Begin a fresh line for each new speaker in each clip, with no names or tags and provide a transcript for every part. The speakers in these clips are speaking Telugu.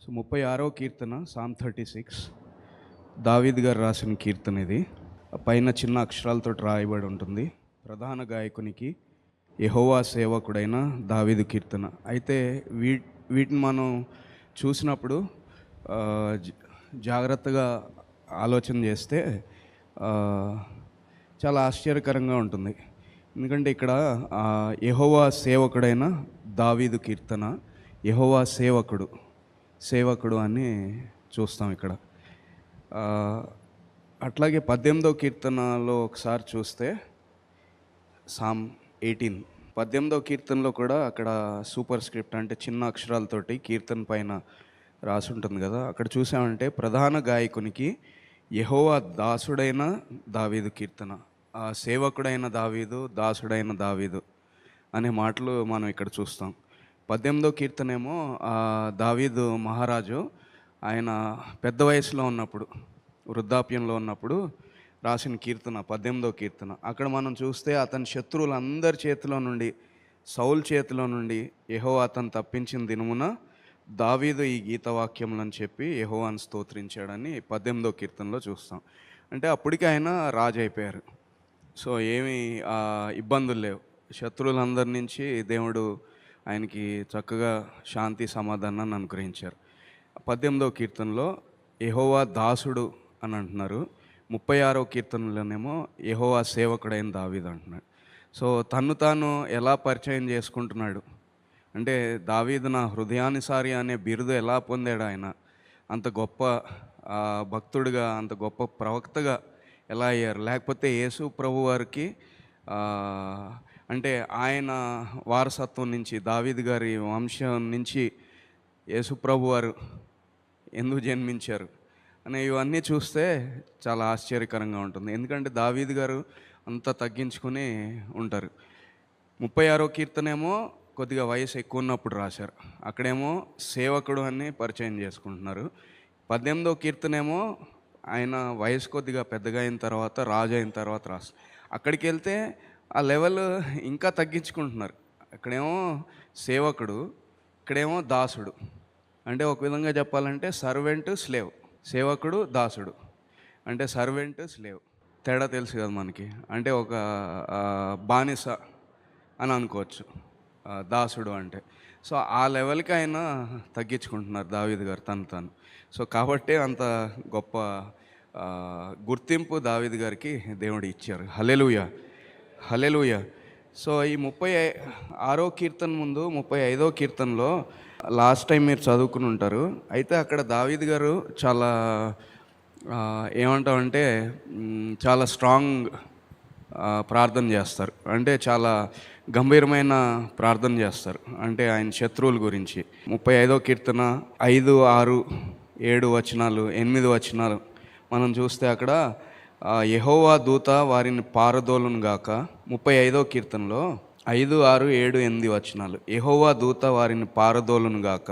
సో 36వ కీర్తన సామ్ 36 దావీద్ గారు రాసిన కీర్తన ఇది. పైన చిన్న అక్షరాలతో రాయబడి ఉంటుంది. ప్రధాన గాయకునికి యెహోవా సేవకుడైన దావీదు కీర్తన. అయితే వీటిని మనం చూసినప్పుడు జాగ్రత్తగా ఆలోచన చేస్తే చాలా ఆశ్చర్యకరంగా ఉంటుంది. ఎందుకంటే ఇక్కడ యెహోవా సేవకుడైన దావీదు కీర్తన, యెహోవా సేవకుడు అని చూస్తాం ఇక్కడ. అట్లాగే 18వ కీర్తనలో ఒకసారి చూస్తే సామ్ 18 18వ కీర్తనలో కూడా అక్కడ సూపర్ స్క్రిప్ట్ అంటే చిన్న అక్షరాలతోటి కీర్తన పైన రాసి ఉంటుంది కదా. అక్కడ చూసామంటే ప్రధాన గాయకునికి యెహోవా దాసుడైన దావీదు కీర్తన, సేవకుడైన దావీదు, దాసుడైన దావీదు అనే మాటలు మనం ఇక్కడ చూస్తాం. 18వ కీర్తనేమో దావీదు మహారాజు ఆయన పెద్ద వయసులో ఉన్నప్పుడు, వృద్ధాప్యంలో ఉన్నప్పుడు రాసిన కీర్తన 18వ కీర్తన. అక్కడ మనం చూస్తే అతని శత్రువులందరి చేతిలో నుండి, సౌల్ చేతిలో నుండి యెహోవా అతను తప్పించిన దినమున దావీదు ఈ గీతవాక్యములని చెప్పి యెహోవాను స్తోత్రించాడని 18వ కీర్తనలో చూస్తాం. అంటే అప్పటికి ఆయన రాజు అయిపోయారు. సో ఏమీ ఇబ్బందులు లేవు. శత్రువులందరి నుంచి దేవుడు ఆయనకి చక్కగా శాంతి సమాధానాన్ని అనుగ్రహించారు. 18వ కీర్తనలో యెహోవా దాసుడు అని అంటున్నారు. 36వ కీర్తనలోనేమో యెహోవా సేవకుడైన దావీదు అంటున్నాడు. సో తను తాను ఎలా పరిచయం చేసుకుంటున్నాడు అంటే, దావీదు నా హృదయానుసారి అనే బిరుదు ఎలా పొందాడు ఆయన, అంత గొప్ప భక్తుడిగా, అంత గొప్ప ప్రవక్తగా ఎలా అయ్యారు, లేకపోతే యేసు ప్రభు వారికి అంటే ఆయన వారసత్వం నుంచి, దావీదు గారి వంశం నుంచి యేసు ప్రభు వారు ఎందుకు జన్మించారు అనే ఇవన్నీ చూస్తే చాలా ఆశ్చర్యకరంగా ఉంటుంది. ఎందుకంటే దావీదు గారు అంత తగ్గించుకుని ఉంటారు. 36వ కీర్తనేమో కొద్దిగా వయసు ఎక్కువ ఉన్నప్పుడు రాశారు. అక్కడేమో సేవకుడు అని పరిచయం చేసుకుంటున్నారు. 18వ కీర్తనేమో ఆయన వయసు కొద్దిగా పెద్దగా అయిన తర్వాత, రాజు అయిన తర్వాత రాస్తారు. అక్కడికి వెళ్తే ఆ లెవెల్ ఇంకా తగ్గించుకుంటున్నారు. అక్కడేమో సేవకుడు, ఇక్కడేమో దాసుడు. అంటే ఒక విధంగా చెప్పాలంటే సర్వెంట్, స్లేవ్. సేవకుడు, దాసుడు అంటే సర్వెంట్, స్లేవ్ తేడా తెలుసు కదా మనకి. అంటే ఒక బానిస అని అనుకోవచ్చు దాసుడు అంటే. సో ఆ లెవెల్కి ఆయన తగ్గించుకుంటున్నారు దావీదు గారు తను. సో కాబట్టి అంత గొప్ప గుర్తింపు దావీదు గారికి దేవుడు ఇచ్చారు. హల్లెలూయా, హల్లెలూయా. సో ఈ 36వ కీర్తన ముందు 35వ కీర్తనలో లాస్ట్ టైం మీరు చదువుకుని ఉంటారు. అయితే అక్కడ దావీదు గారు చాలా ఏమంటామంటే చాలా స్ట్రాంగ్ ప్రార్థన చేస్తారు. అంటే చాలా గంభీరమైన ప్రార్థన చేస్తారు. అంటే ఆయన శత్రువుల గురించి. 35వ కీర్తన 5, 6, 7 వచనాలు, 8 వచనాలు మనం చూస్తే అక్కడ యెహోవా దూత వారిని పారదోలును గాక. 35వ కీర్తనలో 5, 6, 7, 8 వచనాలు. యెహోవా దూత వారిని పారదోలును గాక,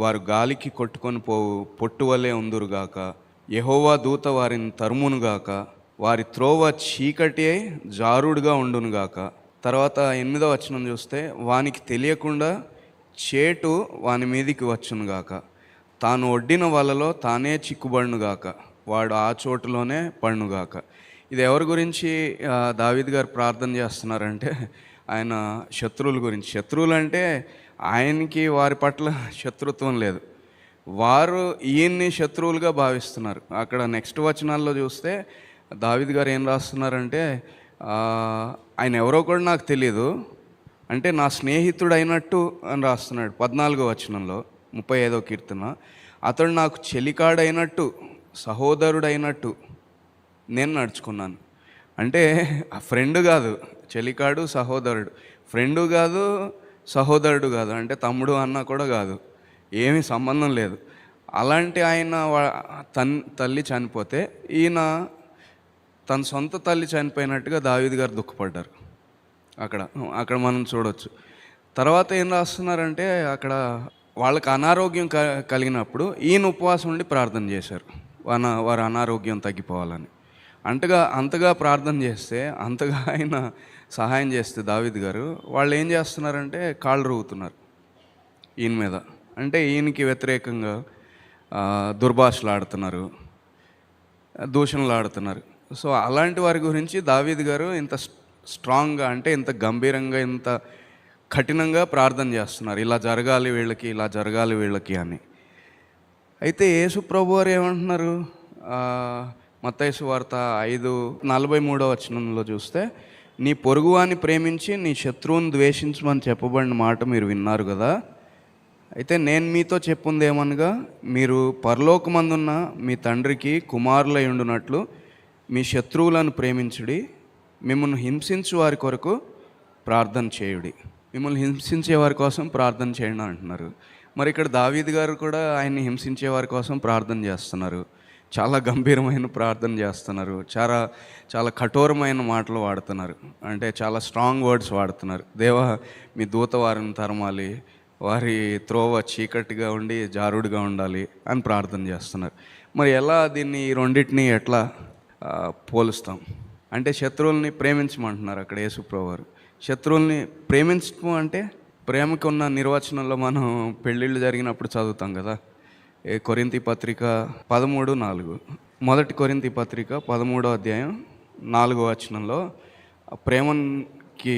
వారు గాలికి కొట్టుకొని పోవు పొట్టు వలె ఉందురుగాక. యెహోవా దూత వారిని తరుమును గాక, వారి త్రోవ చీకటి జారుడుగా ఉండునుగాక. తర్వాత 8వ వచనం చూస్తే వానికి తెలియకుండా చేటు వాని మీదికి వచ్చునుగాక, తాను ఒడ్డిన వలలో తానే చిక్కుబడునుగాక, వాడు ఆ చోటులోనే పడునుగాక. ఇది ఎవరి గురించి దావీదు గారు ప్రార్థన చేస్తున్నారంటే ఆయన శత్రువుల గురించి. శత్రువులు అంటే ఆయనకి వారి పట్ల శత్రుత్వం లేదు, వారు ఈయన్ని శత్రువులుగా భావిస్తున్నారు. అక్కడ నెక్స్ట్ వచనాల్లో చూస్తే దావీదు గారు ఏం రాస్తున్నారంటే ఆయన ఎవరో కూడా నాకు తెలియదు అంటే నా స్నేహితుడు అయినట్టు అని రాస్తున్నాడు. 14వ వచనంలో 35వ కీర్తన, అతడు నాకు చెలికాడైనట్టు, సహోదరుడైనట్టు నేను నడుచుకున్నాను. అంటే ఆ ఫ్రెండ్ కాదు, చెలికాడు, సహోదరుడు. ఫ్రెండు కాదు, సహోదరుడు కాదు, అంటే తమ్ముడు అన్న కూడా కాదు, ఏమీ సంబంధం లేదు. అలాంటి ఆయన తల్లి చనిపోతే ఈయన తన సొంత తల్లి చనిపోయినట్టుగా దావీదు గారు దుఃఖపడ్డారు. అక్కడ మనం చూడవచ్చు. తర్వాత ఏం రాస్తున్నారంటే అక్కడ వాళ్ళకి అనారోగ్యం కలిగినప్పుడు ఈయన ఉపవాసం ఉండి ప్రార్థన చేశారు, వారి అనారోగ్యం తగ్గిపోవాలని. అంతగా ప్రార్థన చేస్తే, అంతగా ఆయన సహాయం చేస్తే దావీదు గారు, వాళ్ళు ఏం చేస్తున్నారంటే కాళ్ళు రూగుతున్నారు ఈయన మీద. అంటే ఈయనకి వ్యతిరేకంగా దుర్భాషలు ఆడుతున్నారు, దూషణలు ఆడుతున్నారు. సో అలాంటి వారి గురించి దావీదు గారు ఇంత స్ట్రాంగ్గా, అంటే ఇంత గంభీరంగా, ఇంత కఠినంగా ప్రార్థన చేస్తున్నారు, ఇలా జరగాలి వీళ్ళకి, ఇలా జరగాలి వీళ్ళకి అని. అయితే యేసు ప్రభు వారు ఏమంటున్నారు? మత్తయి సువార్త 5:43 చూస్తే, నీ పొరుగువాని ప్రేమించి నీ శత్రువుని ద్వేషించమని చెప్పబడిన మాట మీరు విన్నారు కదా. అయితే నేను మీతో చెప్పుంది ఏమనగా, మీరు పరలోకమందున్న మీ తండ్రికి కుమారులై ఉండునట్లు మీ శత్రువులను ప్రేమించుడి, మిమ్మల్ని హింసించు వారి కొరకు ప్రార్థన చేయుడి. మిమ్మల్ని హింసించే వారి కోసం ప్రార్థన చేయండి అంటున్నారు. మరి ఇక్కడ దావీదు గారు కూడా ఆయన్ని హింసించే వారి కోసం ప్రార్థన చేస్తున్నారు. చాలా గంభీరమైన ప్రార్థన చేస్తున్నారు, చాలా చాలా కఠోరమైన మాటలు వాడుతున్నారు, అంటే చాలా స్ట్రాంగ్ వర్డ్స్ వాడుతున్నారు. దేవా, మీ దూత వారిని తరమాలి, వారి త్రోవ చీకటిగా ఉండి జారుడుగా ఉండాలి అని ప్రార్థన చేస్తున్నారు. మరి ఎలా దీన్ని, ఈ రెండింటిని ఎట్లా పోలుస్తాం? అంటే శత్రువుల్ని ప్రేమించమంటున్నారు అక్కడ యేసుప్రభు వారు. శత్రువుల్ని ప్రేమించడం అంటే, ప్రేమకు ఉన్న నిర్వచనంలో మనం పెళ్ళిళ్ళు జరిగినప్పుడు చదువుతాం కదా. కొరింథీ పత్రిక 13:4, మొదటి కొరింథీ పత్రిక 13:4 ప్రేమకి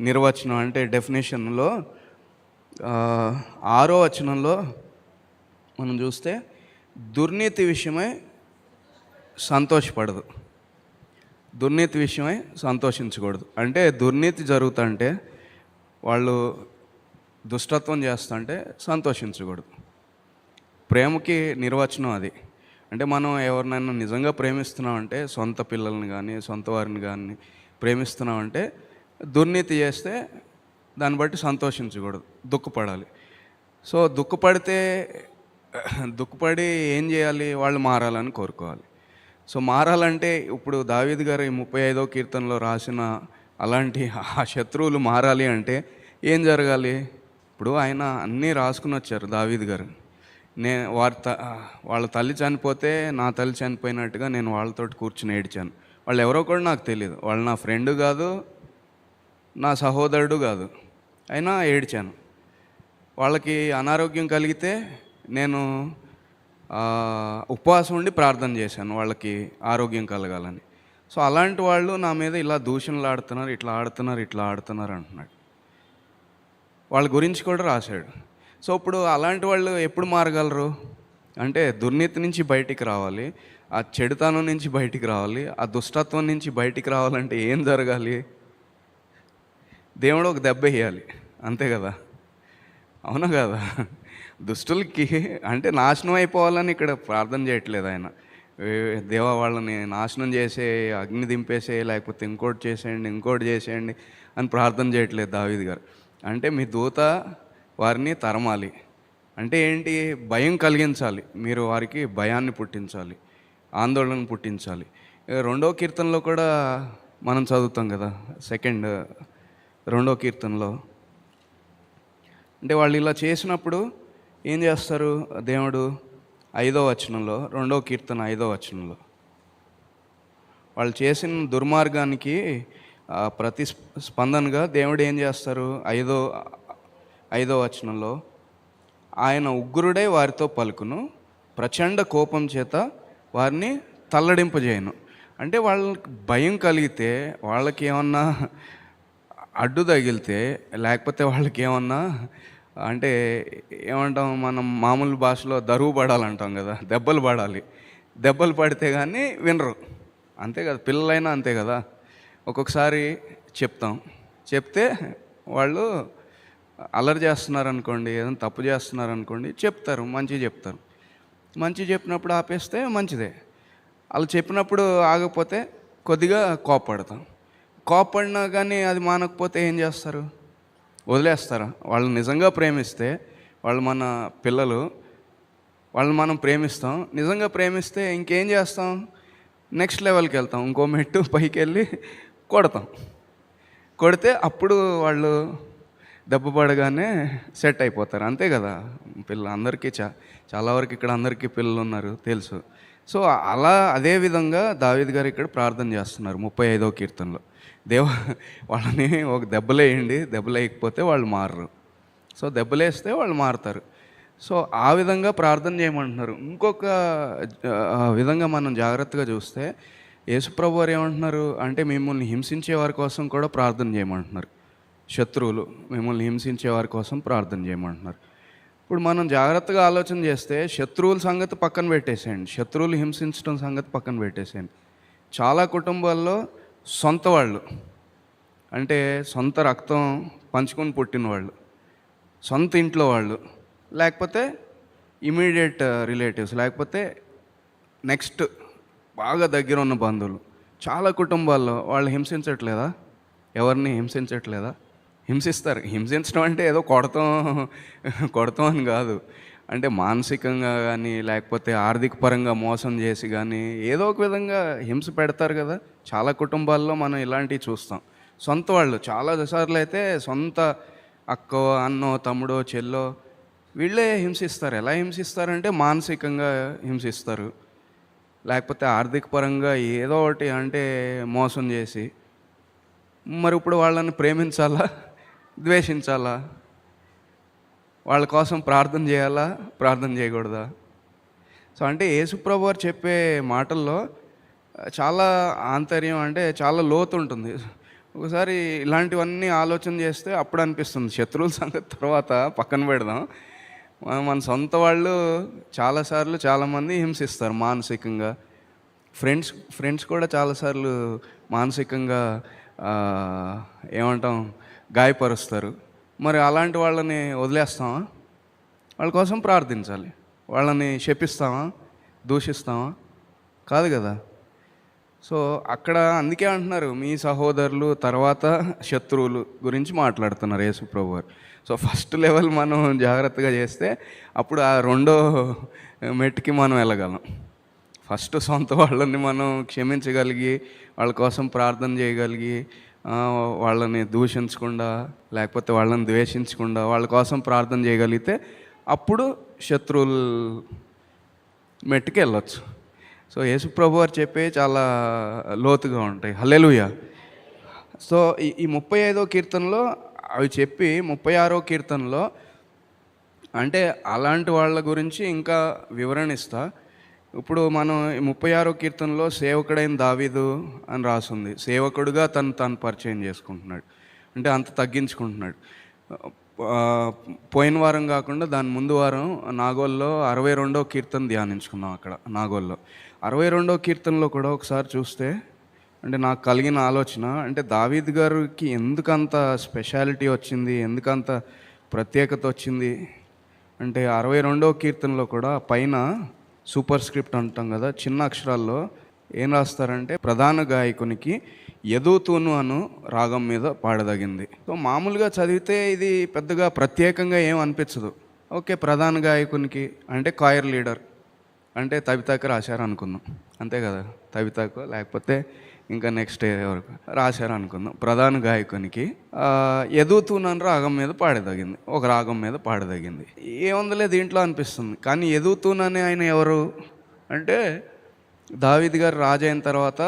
నిర్వచనం అంటే డెఫినేషన్లో 6 మనం చూస్తే, దుర్నీతి విషయమై సంతోషపడదు, దుర్నీతి విషయమై సంతోషించకూడదు. అంటే దుర్నీతి జరుగుతుంటే, వాళ్ళు దుష్టత్వం చేస్తుంటే సంతోషించకూడదు. ప్రేమకి నిర్వచనం అది. అంటే మనం ఎవరినైనా నిజంగా ప్రేమిస్తున్నామంటే, సొంత పిల్లల్ని కానీ సొంత వారిని కానీ ప్రేమిస్తున్నామంటే, దుర్నీతి చేస్తే దాన్ని బట్టి సంతోషించకూడదు, దుఃఖపడాలి. సో దుఃఖపడి ఏం చేయాలి? వాళ్ళు మారాలని కోరుకోవాలి. సో మారాలంటే ఇప్పుడు దావీదు గారు ఈ 35వ కీర్తనలో రాసిన అలాంటి ఆ శత్రువులు మారాలి అంటే ఏం జరగాలి? ఇప్పుడు ఆయన అన్నీ రాసుకుని వచ్చారు దావీదు గారు. వాళ్ళ తల్లి చనిపోతే నా తల్లి చనిపోయినట్టుగా నేను వాళ్ళతోటి కూర్చుని ఏడ్చాను. వాళ్ళు ఎవరో కూడా నాకు తెలియదు, వాళ్ళు నా ఫ్రెండ్ కాదు, నా సహోదరుడు కాదు, అయినా ఏడ్చాను. వాళ్ళకి అనారోగ్యం కలిగితే నేను ఉపవాసం ఉండి ప్రార్థన చేశాను వాళ్ళకి ఆరోగ్యం కలగాలని. సో అలాంటి వాళ్ళు నా మీద ఇలా దూషణలు ఆడుతున్నారు, ఇట్లా ఆడుతున్నారు అంటున్నాడు. వాళ్ళ గురించి కూడా రాశాడు. సో ఇప్పుడు అలాంటి వాళ్ళు ఎప్పుడు మారగలరు అంటే, దుర్నీతి నుంచి బయటికి రావాలి, ఆ చెడుతనం నుంచి బయటికి రావాలి, ఆ దుష్టత్వం నుంచి బయటికి రావాలంటే ఏం జరగాలి? దేవుడు ఒక దెబ్బ వేయాలి, అంతే కదా? అవునా కదా? దుష్టులకి అంటే నాశనం అయిపోవాలని ఇక్కడ ప్రార్థన చేయట్లేదు ఆయన. దేవా, వాళ్ళని నాశనం చేసే, అగ్ని దింపేసే, లేకపోతే ఇంకోటి చేసేయండి అని ప్రార్థన చేయట్లేదు దావీదు గారు. అంటే మీ దూత వారిని తరమాలి అంటే ఏంటి? భయం కలిగించాలి, మీరు వారికి భయాన్ని పుట్టించాలి, ఆందోళన పుట్టించాలి. 2వ కీర్తనలో కూడా మనం చదువుతాం కదా, 2వ కీర్తనలో. అంటే వాళ్ళు ఇలా చేసినప్పుడు ఏం చేస్తారు దేవుడు? 5వ వచనంలో, 2వ కీర్తన 5వ వచనంలో, వాళ్ళు చేసిన దుర్మార్గానికి ప్రతిస్పందనగా దేవుడు ఏం చేస్తారు? 5వ వచనంలో, ఆయన ఉగ్రుడై వారితో పలుకును, ప్రచండ కోపం చేత వారిని తల్లడింపజేయను. అంటే వాళ్ళకి భయం కలిగితే, వాళ్ళకి ఏమన్నా అడ్డు తగిలితే, లేకపోతే వాళ్ళకి ఏమన్నా అంటే ఏమంటాం మనం మామూలు భాషలో దరువు పడాలంటాం కదా, దెబ్బలు పడాలి. దెబ్బలు పడితే కానీ వినరు, అంతే కదా? పిల్లలైనా అంతే కదా. ఒక్కొక్కసారి చెప్తే వాళ్ళు అల్లరి చేస్తున్నారనుకోండి, ఏదైనా తప్పు చేస్తున్నారనుకోండి, చెప్తారు, మంచి చెప్పినప్పుడు ఆపేస్తే మంచిదే. వాళ్ళు చెప్పినప్పుడు ఆగకపోతే కొద్దిగా కోప్పడినా కానీ అది మానకపోతే ఏం చేస్తారు? వదిలేస్తారా? వాళ్ళు నిజంగా ప్రేమిస్తే, వాళ్ళు మన పిల్లలు, వాళ్ళని మనం ప్రేమిస్తాం. నిజంగా ప్రేమిస్తే ఇంకేం చేస్తాం? నెక్స్ట్ లెవెల్కి వెళ్తాం, ఇంకో మెట్టు పైకి వెళ్ళి కొడితే అప్పుడు వాళ్ళు దెబ్బ పడగానే సెట్ అయిపోతారు, అంతే కదా? అందరికీ చాలా వరకు ఇక్కడ అందరికీ పిల్లలు ఉన్నారు, తెలుసు. సో అదే విధంగా దావీదు గారు ఇక్కడ ప్రార్థన చేస్తున్నారు 35వ కీర్తనలో. వాళ్ళని ఒక దెబ్బలేయండి, దెబ్బలేయకపోతే వాళ్ళు మారరు. సో దెబ్బలేస్తే వాళ్ళు మారుతారు. సో ఆ విధంగా ప్రార్థన చేయమంటున్నారు. ఇంకొక విధంగా మనం జాగ్రత్తగా చూస్తే యేసుప్రభు వారు ఏమంటున్నారు అంటే, మిమ్మల్ని హింసించే వారి కోసం కూడా ప్రార్థన చేయమంటున్నారు. శత్రువులు మిమ్మల్ని హింసించే వారి కోసం ప్రార్థన చేయమంటున్నారు. ఇప్పుడు మనం జాగ్రత్తగా ఆలోచన చేస్తే శత్రువుల సంగతి పక్కన పెట్టేసేయండి, శత్రువులు హింసించడం సంగతి పక్కన పెట్టేసేయండి. చాలా కుటుంబాల్లో సొంత వాళ్ళు, అంటే సొంత రక్తం పంచుకొని పుట్టిన వాళ్ళు, సొంత ఇంట్లో వాళ్ళు, లేకపోతే ఇమీడియట్ రిలేటివ్స్, లేకపోతే నెక్స్ట్ బాగా దగ్గర ఉన్న బంధువులు, చాలా కుటుంబాల్లో వాళ్ళు హింసించట్లేదా? ఎవరిని హింసించట్లేదా? హింసిస్తారు. హింసించడం అంటే ఏదో కొడతాం అని కాదు. అంటే మానసికంగా కానీ, లేకపోతే ఆర్థిక పరంగా మోసం చేసి కానీ, ఏదో ఒక విధంగా హింస పెడతారు కదా. చాలా కుటుంబాల్లో మనం ఇలాంటివి చూస్తాం. సొంత వాళ్ళు చాలా సార్లు అయితే సొంత అక్కో, అన్నో, తమ్ముడో, చెల్లో వీళ్ళే హింసిస్తారు. ఎలా హింసిస్తారంటే మానసికంగా హింసిస్తారు, లేకపోతే ఆర్థిక పరంగా ఏదో ఒకటి అంటే మోసం చేసి. మరి ఇప్పుడు వాళ్ళని ప్రేమించాలా, ద్వేషించాలా? వాళ్ళ కోసం ప్రార్థన చేయాలా, ప్రార్థన చేయకూడదా? సో అంటే యేసుప్రభు వారు చెప్పే మాటల్లో చాలా ఆంతర్యం, అంటే చాలా లోతు ఉంటుంది. ఒకసారి ఇలాంటివన్నీ ఆలోచన చేస్తే అప్పుడు అనిపిస్తుంది, శత్రువుల సంగతి తర్వాత పక్కన పెడదాం, మన సొంత వాళ్ళు చాలాసార్లు చాలామంది హింసిస్తారు మానసికంగా. ఫ్రెండ్స్ కూడా చాలాసార్లు మానసికంగా ఏమంటాం, గాయపరుస్తారు. మరి అలాంటి వాళ్ళని వదిలేస్తామా? వాళ్ళ కోసం ప్రార్థించాలి. వాళ్ళని శపిస్తామా, దూషిస్తామా? కాదు కదా. సో అక్కడ అందుకే అంటున్నారు, మీ సహోదరులు తర్వాత శత్రువులు గురించి మాట్లాడుతున్నారు యేసుప్రభు వారు. సో ఫస్ట్ లెవెల్ మనం జాగ్రత్తగా చేస్తే అప్పుడు ఆ రెండో మెట్టుకి మనం వెళ్ళగలం. ఫస్ట్ సొంత వాళ్ళని మనం క్షమించగలిగి, వాళ్ళ కోసం ప్రార్థన చేయగలిగి, వాళ్ళని దూషించకుండా, లేకపోతే వాళ్ళని ద్వేషించకుండా వాళ్ళ కోసం ప్రార్థన చేయగలిగితే అప్పుడు శత్రువులు మెట్టుకి వెళ్ళొచ్చు. సో యేసుప్రభు వారు చెప్పే చాలా లోతుగా ఉంటాయి. హల్లెలూయా. సో ఈ 35వ కీర్తనలో అవి చెప్పి 36వ కీర్తనలో అంటే అలాంటి వాళ్ళ గురించి ఇంకా వివరణ ఇస్తా. ఇప్పుడు మనం 36వ కీర్తనలో సేవకుడైన దావీదు అని రాసుంది. సేవకుడుగా తను పరిచయం చేసుకుంటున్నాడు, అంటే అంత తగ్గించుకుంటున్నాడు. పోయిన వారం కాకుండా దాని ముందు వారం నాగోల్లో 62వ కీర్తన ధ్యానించుకున్నాం. అక్కడ నాగోల్లో 62వ కీర్తనలో కూడా ఒకసారి చూస్తే, అంటే నాకు కలిగిన ఆలోచన, అంటే దావీద్ గారికి ఎందుకంత స్పెషాలిటీ వచ్చింది, ఎందుకంత ప్రత్యేకత వచ్చింది అంటే 62వ కీర్తనలో కూడా పైన సూపర్ స్క్రిప్ట్ అంటాం కదా, చిన్న అక్షరాల్లో ఏం రాస్తారంటే, ప్రధాన గాయకునికి యదూతూను అను రాగం మీద పాడదగింది. సో మామూలుగా చదివితే ఇది పెద్దగా ప్రత్యేకంగా ఏం అనిపించదు. ఓకే, ప్రధాన గాయకునికి అంటే కాయర్ లీడర్ అంటే తబితాకు రాశారు అనుకుందాం, అంతే కదా. తబితాకు లేకపోతే ఇంకా నెక్స్ట్ వరకు రాశారు అనుకుందాం. ప్రధాన గాయకునికి యదూతూనని రాగం మీద పాడదగింది, ఒక రాగం మీద పాడదగింది. ఏముందలే దీంట్లో అనిపిస్తుంది. కానీ యదూతూనని ఆయన ఎవరు అంటే, దావీద్ గారు రాజు అయిన తర్వాత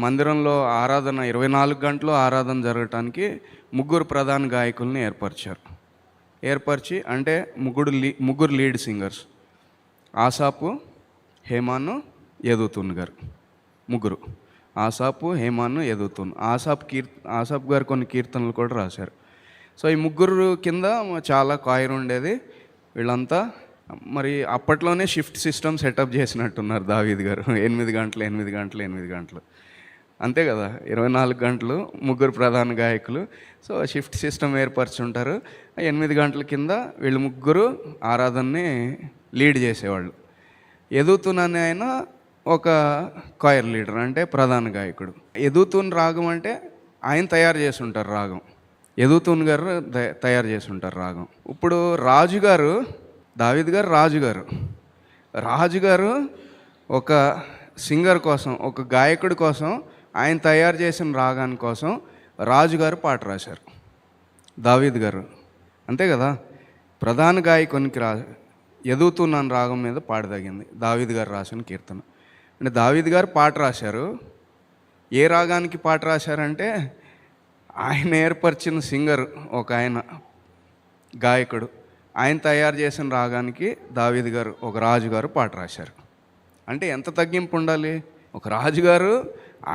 మందిరంలో ఆరాధన 24 గంటలు ఆరాధన జరగటానికి ముగ్గురు ప్రధాన గాయకుల్ని ఏర్పరిచి అంటే ముగ్గురు లీడ్ సింగర్స్, ఆసాపు, హేమాను, యదూతూన్ గారు. ముగ్గురు, ఆసాపు, హేమాను, యదూతూన్. ఆసాప్ గారు కొన్ని కీర్తనలు కూడా రాశారు. సో ఈ ముగ్గురు కింద చాలా కాయిర్ ఉండేది. వీళ్ళంతా మరి అప్పట్లోనే షిఫ్ట్ సిస్టమ్ సెటప్ చేసినట్టున్నారు దావీద్ గారు. 8 గంటలు అంతే కదా, 24 గంటలు ముగ్గురు ప్రధాన గాయకులు. So shift system ఏర్పరచుంటారు. 8 గంటల కింద వీళ్ళు ముగ్గురు ఆరాధనని లీడ్ చేసేవాళ్ళు. యదూతూన్ అనే ఆయన ఒక కాయర్ లీడర్, అంటే ప్రధాన గాయకుడు. యదూతూన్ రాగం అంటే ఆయన తయారు చేసి ఉంటారు రాగం, యదూతూన్ గారు తయారు చేసి ఉంటారు రాగం. ఇప్పుడు రాజుగారు, దావీద్ గారు రాజుగారు ఒక సింగర్ కోసం, ఒక గాయకుడి కోసం, ఆయన తయారు చేసిన రాగాని కోసం రాజుగారు పాట రాశారు, దావీద్ గారు, అంతే కదా. ప్రధాన గాయకునికి యదూతూన్ అనే రాగం మీద పాడదగింది దావీద్ గారు రాసిన కీర్తన. అంటే దావీద్ గారు పాట రాశారు. ఏ రాగానికి పాట రాశారంటే, ఆయన ఏర్పరిచిన సింగర్ ఒక ఆయన గాయకుడు, ఆయన తయారు చేసిన రాగానికి దావీదు గారు ఒక రాజుగారు పాట రాశారు. అంటే ఎంత తగ్గింపు ఉండాలి? ఒక రాజుగారు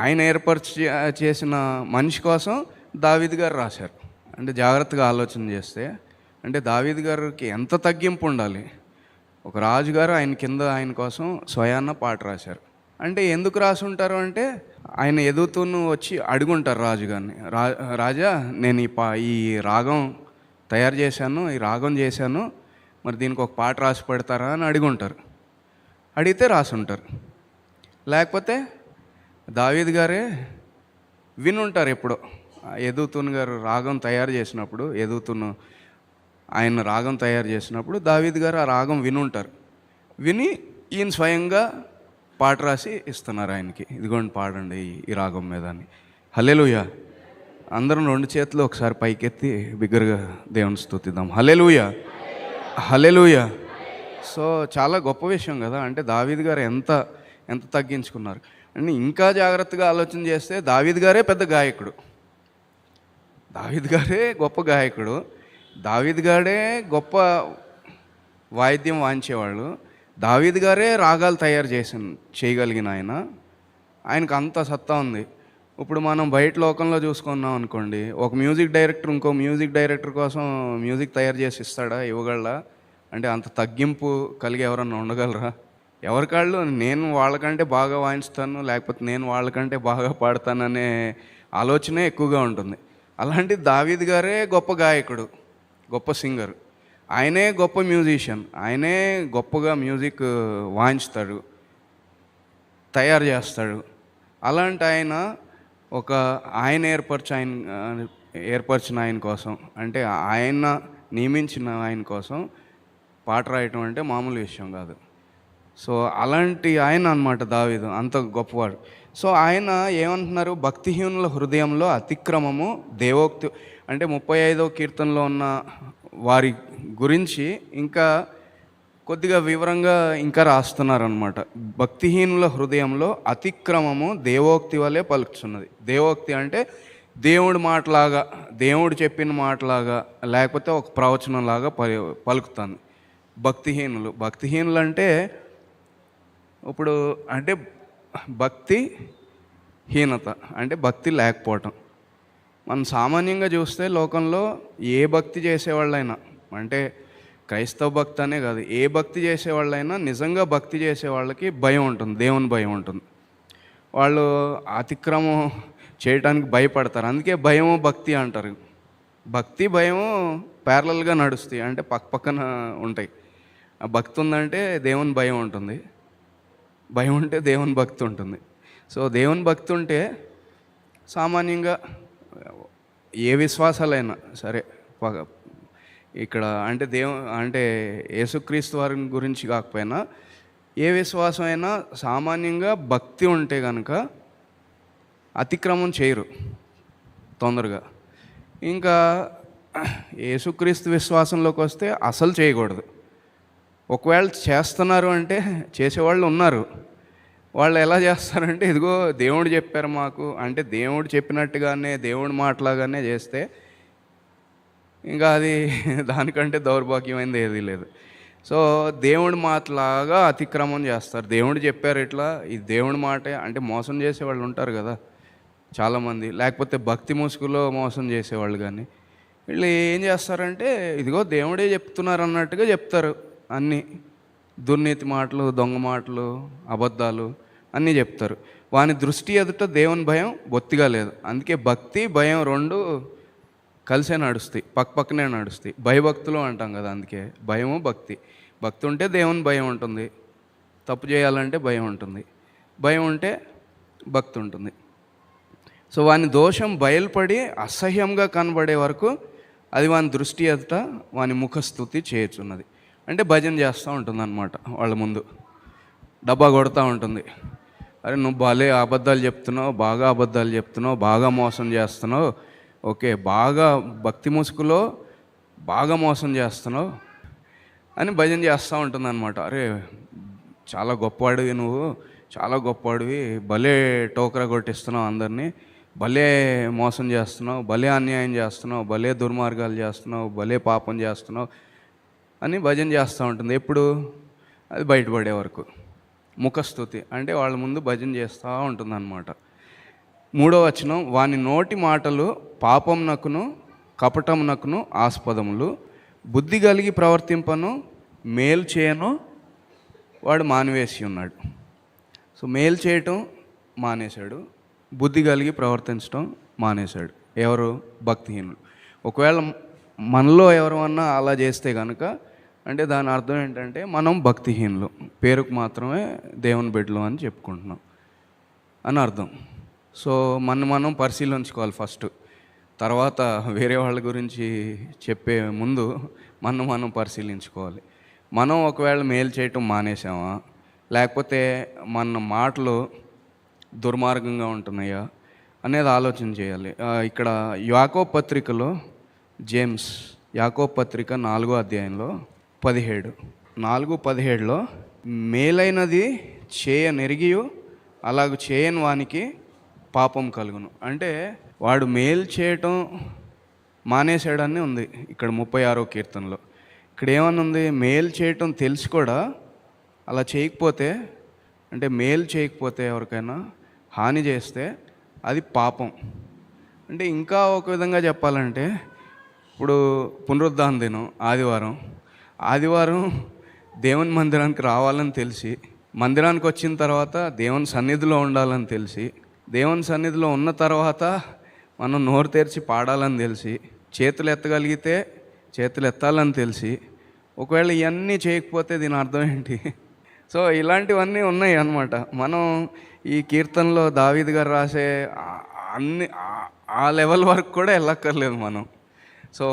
ఆయన చేసిన మనిషి కోసం దావీదు గారు రాశారు. అంటే జాగ్రత్తగా ఆలోచన చేస్తే అంటే దావీదు గారికి ఎంత తగ్గింపు ఉండాలి? ఒక రాజుగారు ఆయన కింద ఆయన కోసం స్వయాన్న పాట రాశారు. అంటే ఎందుకు రాసి ఉంటారు అంటే ఆయన ఎదుగుతూను వచ్చి అడుగుంటారు రాజుగారిని, రాజా నేను ఈ రాగం తయారు చేశాను, ఈ రాగం చేశాను, మరి దీనికి ఒక పాట రాసి పెడతారా అని అడుగుంటారు. అడిగితే రాసి ఉంటారు. లేకపోతే దావీదు గారే వినుంటారు. ఎప్పుడో ఎదుగుతున్న గారు రాగం తయారు చేసినప్పుడు, ఎదుగుతున్న ఆయన రాగం తయారు చేసినప్పుడు దావీదు గారు ఆ రాగం వినుంటారు. విని ఈయన స్వయంగా పాట రాసి ఇస్తున్నారు ఆయనకి, ఇదిగోండి పాడండి ఈ రాగం మీద అని. హల్లెలూయా. అందరం 2 చేతులు ఒకసారి పైకెత్తి బిగ్గరగా దేవుని స్తుతిద్దాం. హల్లెలూయా, హల్లెలూయా. సో చాలా గొప్ప విషయం కదా. అంటే దావీదు గారు ఎంత ఎంత తగ్గించుకున్నారు. అంటే ఇంకా జాగ్రత్తగా ఆలోచన చేస్తే దావీదు గారే పెద్ద గాయకుడు, దావీదు గారే గొప్ప గాయకుడు, దావీదు గారే గొప్ప వాయిద్యం వాయించేవాళ్ళు, దావీదు గారే రాగాలు తయారు చేయగలిగిన ఆయనకు అంత సత్తా ఉంది. ఇప్పుడు మనం బయట లోకంలో చూసుకున్నాం అనుకోండి, ఒక మ్యూజిక్ డైరెక్టర్ ఇంకో మ్యూజిక్ డైరెక్టర్ కోసం మ్యూజిక్ తయారు చేసి ఇస్తాడా? ఇవ్వగలరా? అంటే అంత తగ్గింపు కలిగి ఎవరన్నా ఉండగలరా? ఎవరికాళ్ళు నేను వాళ్ళకంటే బాగా వాయిస్తాను, లేకపోతే నేను వాళ్ళకంటే బాగా పాడతాననే ఆలోచనే ఎక్కువగా ఉంటుంది. అలాంటి దావీదు గారే గొప్ప గాయకుడు, గొప్ప సింగర్, ఆయనే గొప్ప మ్యూజిషియన్, ఆయనే గొప్పగా మ్యూజిక్ వాయించుతాడు, తయారు చేస్తాడు. అలాంటి ఆయన ఆయన ఏర్పరిచిన ఆయన కోసం, అంటే ఆయన నియమించిన ఆయన కోసం పాట రాయటం అంటే మామూలు విషయం కాదు. సో అలాంటి ఆయన అన్నమాట దావీదు, అంత గొప్పవాడు. సో ఆయన ఏమంటున్నారు? భక్తిహీనుల హృదయంలో అతిక్రమము దేవోక్తి, అంటే 35వ కీర్తనలో ఉన్న వారి గురించి ఇంకా కొద్దిగా వివరంగా ఇంకా రాస్తున్నారనమాట. భక్తిహీనుల హృదయంలో అతిక్రమము దేవోక్తి వలె పలుకుతున్నది. దేవోక్తి అంటే దేవుడి మాటలాగా, దేవుడు చెప్పిన మాటలాగా, లేకపోతే ఒక ప్రవచనంలాగా పలుకుతుంది. భక్తిహీనులు అంటే ఇప్పుడు అంటే భక్తి హీనత అంటే భక్తి లేకపోవటం. మనం సామాన్యంగా చూస్తే లోకంలో ఏ భక్తి చేసేవాళ్ళైనా, అంటే క్రైస్తవ భక్తి అనే కాదు, ఏ భక్తి చేసేవాళ్ళైనా నిజంగా భక్తి చేసే వాళ్ళకి భయం ఉంటుంది, దేవుని భయం ఉంటుంది. వాళ్ళు అతిక్రమం చేయడానికి భయపడతారు. అందుకే భయము భక్తి అంటారు. భక్తి భయము ప్యారలల్గా నడుస్తాయి, అంటే పక్కన ఉంటాయి. ఆ భక్తి ఉందంటే దేవుని భయం ఉంటుంది, భయం ఉంటే దేవుని భక్తి ఉంటుంది. సో దేవుని భక్తి ఉంటే సామాన్యంగా ఏ విశ్వాసాలైనా సరే, ఇక్కడ అంటే యేసుక్రీస్తు వారి గురించి కాకపోయినా ఏ విశ్వాసం అయినా సామాన్యంగా భక్తి ఉంటే కనుక అతిక్రమం చేయరు తొందరగా. ఇంకా యేసుక్రీస్తు విశ్వాసంలోకి వస్తే అసలు చేయకూడదు. ఒకవేళ చేస్తున్నారు అంటే చేసేవాళ్ళు ఉన్నారు. వాళ్ళు ఎలా చేస్తారంటే, ఇదిగో దేవుడు చెప్పారు మాకు, అంటే దేవుడు చెప్పినట్టుగానే దేవుడి మాటలాగానే చేస్తే ఇంకా అది దానికంటే దౌర్భాగ్యమైనది ఏదీ లేదు. సో దేవుడి మాటలాగా అతిక్రమం చేస్తారు. దేవుడు చెప్పారు ఇట్లా, ఇది దేవుడి మాటే అంటే మోసం చేసేవాళ్ళు ఉంటారు కదా చాలామంది, లేకపోతే భక్తి ముసుగులో మోసం చేసేవాళ్ళు. కానీ వీళ్ళు ఏం చేస్తారంటే, ఇదిగో దేవుడే చెప్తున్నారు అన్నట్టుగా చెప్తారు. అన్నీ దుర్నీతి మాటలు, దొంగ మాటలు, అబద్ధాలు అన్నీ చెప్తారు. వాని దృష్టి ఎదుట దేవుని భయం బొత్తిగా లేదు. అందుకే భక్తి భయం రెండు కలిసే నడుస్తాయి, పక్కనే నడుస్తాయి. భయభక్తులు అంటాం కదా, అందుకే భయము భక్తి. భక్తి ఉంటే దేవుని భయం ఉంటుంది, తప్పు చేయాలంటే భయం ఉంటుంది, భయం ఉంటే భక్తి ఉంటుంది. సో వాని దోషం బయలుపడి అసహ్యంగా కనబడే వరకు అది వాని దృష్టి ఎదుట వాని ముఖస్థుతి చేయుచున్నది. అంటే భజన చేస్తూ ఉంటుంది అన్నమాట. వాళ్ళ ముందు డబ్బా కొడుతూ ఉంటుంది. అరే నువ్వు భలే అబద్ధాలు చెప్తున్నావు, బాగా అబద్ధాలు చెప్తున్నావు, బాగా మోసం చేస్తున్నావు, ఓకే బాగా భక్తి ముసుగులో బాగా మోసం చేస్తున్నావు అని భజన చేస్తూ ఉంటుంది అన్నమాట. అరే చాలా గొప్పవాడివి, నువ్వు చాలా గొప్పవాడివి, భలే టోకరా కొట్టిస్తున్నావు అందరినీ, భలే మోసం చేస్తున్నావు, భలే అన్యాయం చేస్తున్నావు, భలే దుర్మార్గాలు చేస్తున్నావు, భలే పాపం చేస్తున్నావు అని భజన చేస్తూ ఉంటుంది. ఎప్పుడు? అది బయటపడే వరకు. ముఖస్తుతి అంటే వాళ్ళ ముందు భజన చేస్తూ ఉంటుందన్నమాట. 3వ వచనం, వాని నోటి మాటలు పాపమునకును కపటమునకును ఆస్పదములు, బుద్ధి కలిగి ప్రవర్తింపను మేలు చేయను వాడు మానివేసి ఉన్నాడు. సో మేలు చేయటం మానేశాడు, బుద్ధి కలిగి ప్రవర్తించడం మానేశాడు. ఎవరు? భక్తిహీనులు. ఒకవేళ మనలో ఎవరన్నా అలా చేస్తే కనుక అంటే దాని అర్థం ఏంటంటే మనం భక్తిహీనులు, పేరుకు మాత్రమే దేవుని బిడ్డలు అని చెప్పుకుంటున్నాం అని అర్థం. సో మనం పరిశీలించుకోవాలి ఫస్ట్. తర్వాత వేరే వాళ్ళ గురించి చెప్పే ముందు మనం పరిశీలించుకోవాలి. మనం ఒకవేళ మేలు చేయటం మానేసామా, లేకపోతే మన మాటలు దుర్మార్గంగా ఉంటున్నాయా అనేది ఆలోచన చేయాలి. ఇక్కడ యాకోబు పత్రికలో జేమ్స్ యాకోబు పత్రిక 4వ అధ్యాయంలో 4:17లో మేలైనది చేయనెరిగియు అలాగ చేయని వానికి పాపం కలుగును. అంటే వాడు మేలు చేయటం మానేశాడని ఉంది ఇక్కడ 36వ కీర్తనలో. ఇక్కడ ఏమన్నా ఉంది? మేలు చేయటం తెలిసి కూడా అలా చేయకపోతే, అంటే మేలు చేయకపోతే ఎవరికైనా హాని చేస్తే అది పాపం. అంటే ఇంకా ఒక విధంగా చెప్పాలంటే, ఇప్పుడు పునరుద్ధాన దినం ఆదివారం దేవుని మందిరానికి రావాలని తెలిసి, మందిరానికి వచ్చిన తర్వాత దేవుని సన్నిధిలో ఉండాలని తెలిసి, దేవుని సన్నిధిలో ఉన్న తర్వాత మనం నోరు తెరిచి పాడాలని తెలిసి, చేతులు ఎత్తగలిగితే చేతులు ఎత్తాలని తెలిసి, ఒకవేళ ఇవన్నీ చేయకపోతే దీని అర్థం ఏంటి? సో ఇలాంటివన్నీ ఉన్నాయి అన్నమాట. మనం ఈ కీర్తనలో దావీదు గారు రాసే అన్ని ఆ లెవెల్ వరకు కూడా వెళ్ళక్కర్లేదు మనం. సో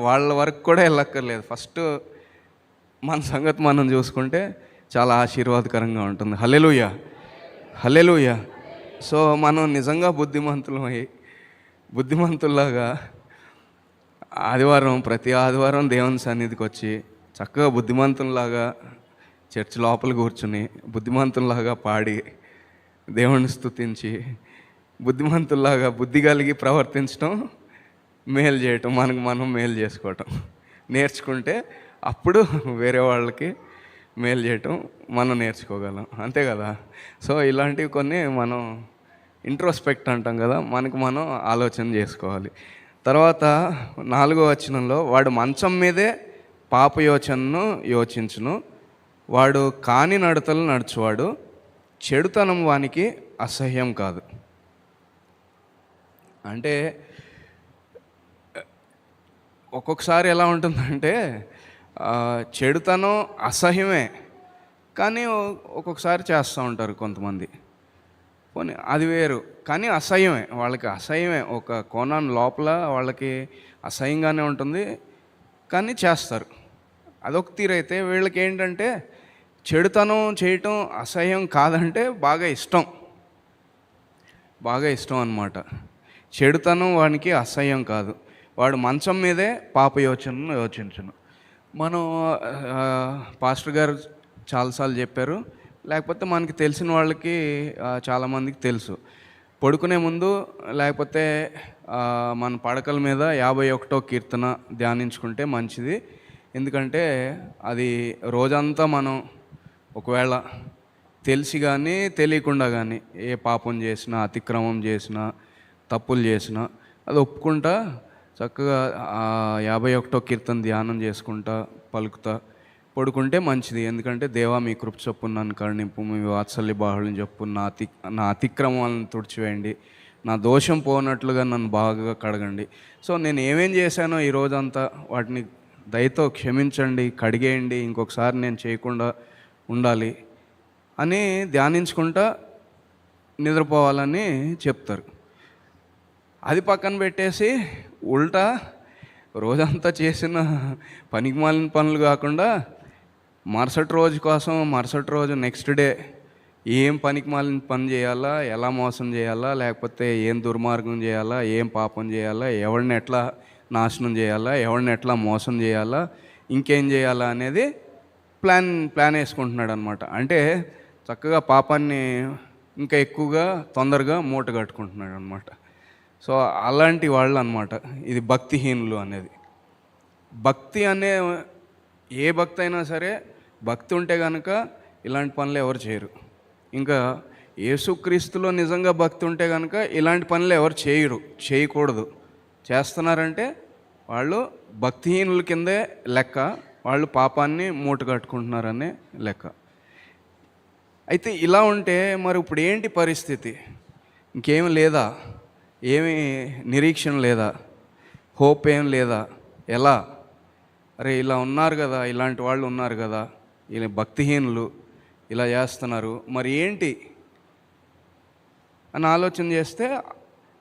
వాళ్ళ వరకు కూడా వెళ్ళక్కర్లేదు. ఫస్ట్ మన సంగతి మనం చూసుకుంటే చాలా ఆశీర్వాదకరంగా ఉంటుంది. హల్లెలూయా, హల్లెలూయా. సో మనం నిజంగా బుద్ధిమంతుల్లాగా ప్రతి ఆదివారం దేవుని సన్నిధికి వచ్చి చక్కగా బుద్ధిమంతుల్లాగా చర్చ్ లోపల కూర్చుని బుద్ధిమంతుల్లాగా పాడి దేవుని స్తుతించి బుద్ధిమంతుల్లాగా బుద్ధి కలిగి ప్రవర్తించడం, మేలు చేయటం, మనం మేలు చేసుకోవటం నేర్చుకుంటే అప్పుడు వేరే వాళ్ళకి మేలు చేయటం మనం నేర్చుకోగలం. అంతే కదా? సో ఇలాంటివి కొన్ని మనం ఇంట్రోస్పెక్ట్ అంటాం కదా, మనం ఆలోచన చేసుకోవాలి. తర్వాత 4వ వచనంలో, వాడు మంచం మీదే పాప యోచనను యోచించును, వాడు కాని నడతలు నడుచువాడు, చెడుతనం వానికి అసహ్యం కాదు. అంటే ఒక్కొక్కసారి ఎలా ఉంటుందంటే చెడుతనం అసహ్యమే, కానీ ఒక్కొక్కసారి చేస్తూ ఉంటారు కొంతమంది. పోనీ అది వేరు, కానీ అసహ్యమే, వాళ్ళకి అసహ్యమే. ఒక కోణం లోపల వాళ్ళకి అసహ్యంగానే ఉంటుంది, కానీ చేస్తారు. అదొక తీరైతే వీళ్ళకి ఏంటంటే చెడుతనం చేయటం అసహ్యం కాదంటే బాగా ఇష్టం అన్నమాట. చెడుతనం వానికి అసహ్యం కాదు, వాడు మంచం మీదే పాప యోచనను యోచించును. మనం పాస్టర్ గారు చాలాసార్లు చెప్పారు, లేకపోతే మనకి తెలిసిన వాళ్ళకి చాలామందికి తెలుసు. పడుకునే ముందు లేకపోతే మన పడకల మీద 51వ కీర్తన ధ్యానించుకుంటే మంచిది. ఎందుకంటే అది రోజంతా మనం ఒకవేళ తెలిసి కానీ తెలియకుండా కానీ ఏ పాపం చేసినా, అతిక్రమం చేసినా, తప్పులు చేసినా అది ఒప్పుకుంటా చక్కగా 51వ కీర్తన ధ్యానం చేసుకుంటా పలుకుతా పడుకుంటే మంచిది. ఎందుకంటే దేవా మీ కృప చొప్పున నన్ను కరుణింపు, మీ వాత్సల్య బాహుళ్యం చొప్పున నా అతిక్రమాలను తుడిచివేయండి, నా దోషం పోనట్లుగా నన్ను బాగా కడగండి. సో నేను ఏమేం చేశానో ఈ రోజంతా వాటిని దయతో క్షమించండి, కడిగేయండి, ఇంకొకసారి నేను చేయకుండా ఉండాలి అని ధ్యానించుకుంటా నిద్రపోవాలని చెప్తారు. అది పక్కన పెట్టేసి ఉల్టా రోజంతా చేసిన పనికిమాలిన పనులు కాకుండా మరుసటి రోజు నెక్స్ట్ డే ఏం పనికిమాలిన పని చేయాలా, ఎలా మోసం చేయాలా, లేకపోతే ఏం దుర్మార్గం చేయాలా, ఏం పాపం చేయాలా, ఎవరిని ఎట్లా నాశనం చేయాలా, ఎవరిని ఎట్లా మోసం చేయాలా, ఇంకేం చేయాలా అనేది ప్లాన్ వేసుకుంటున్నాడు అనమాట. అంటే చక్కగా పాపాన్ని ఇంకా ఎక్కువగా తొందరగా మూట కట్టుకుంటున్నాడు అనమాట. సో అలాంటి వాళ్ళు అనమాట ఇది భక్తిహీనులు అనేది. భక్తి అనే ఏ భక్తి అయినా సరే భక్తి ఉంటే కనుక ఇలాంటి పనులు ఎవరు చేయరు. ఇంకా యేసుక్రీస్తులో నిజంగా భక్తి ఉంటే కనుక ఇలాంటి పనులు ఎవరు చేయకూడదు. చేస్తున్నారంటే వాళ్ళు భక్తిహీనుల కిందే లెక్క, వాళ్ళు పాపాన్ని మూట కట్టుకుంటున్నారనే లెక్క. అయితే ఇలా ఉంటే మరి ఇప్పుడు ఏంటి పరిస్థితి? ఇంకేం లేదా? ఏమి నిరీక్షణ లేదా? హోప్ ఏం లేదా? ఎలా? అరే ఇలా ఉన్నారు కదా, ఇలాంటి వాళ్ళు ఉన్నారు కదా, ఇలా భక్తిహీనులు ఇలా చేస్తున్నారు, మరి ఏంటి అని ఆలోచన చేస్తే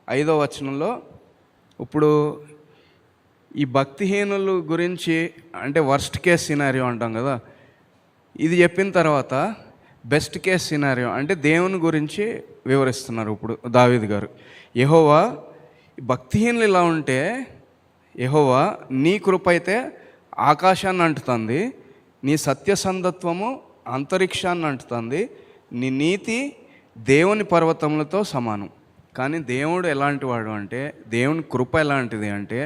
5వ వచనంలో ఇప్పుడు ఈ భక్తిహీనుల గురించి, అంటే వర్స్ట్ కేస్ సినారియో అంటాం కదా, ఇది చెప్పిన తర్వాత బెస్ట్ కేస్ సినారియో అంటే దేవుని గురించి వివరిస్తున్నారు ఇప్పుడు దావీదు గారు. యెహోవా, భక్తిహీనులు ఇలా ఉంటే యెహోవా నీ కృప అయితే ఆకాశాన్ని అంటుతుంది, నీ సత్యసంధత్వము అంతరిక్షాన్ని అంటుతుంది, నీ నీతి దేవుని పర్వతములతో సమానం. కానీ దేవుడు ఎలాంటి వాడు అంటే, దేవుని కృప ఎలాంటిది అంటే,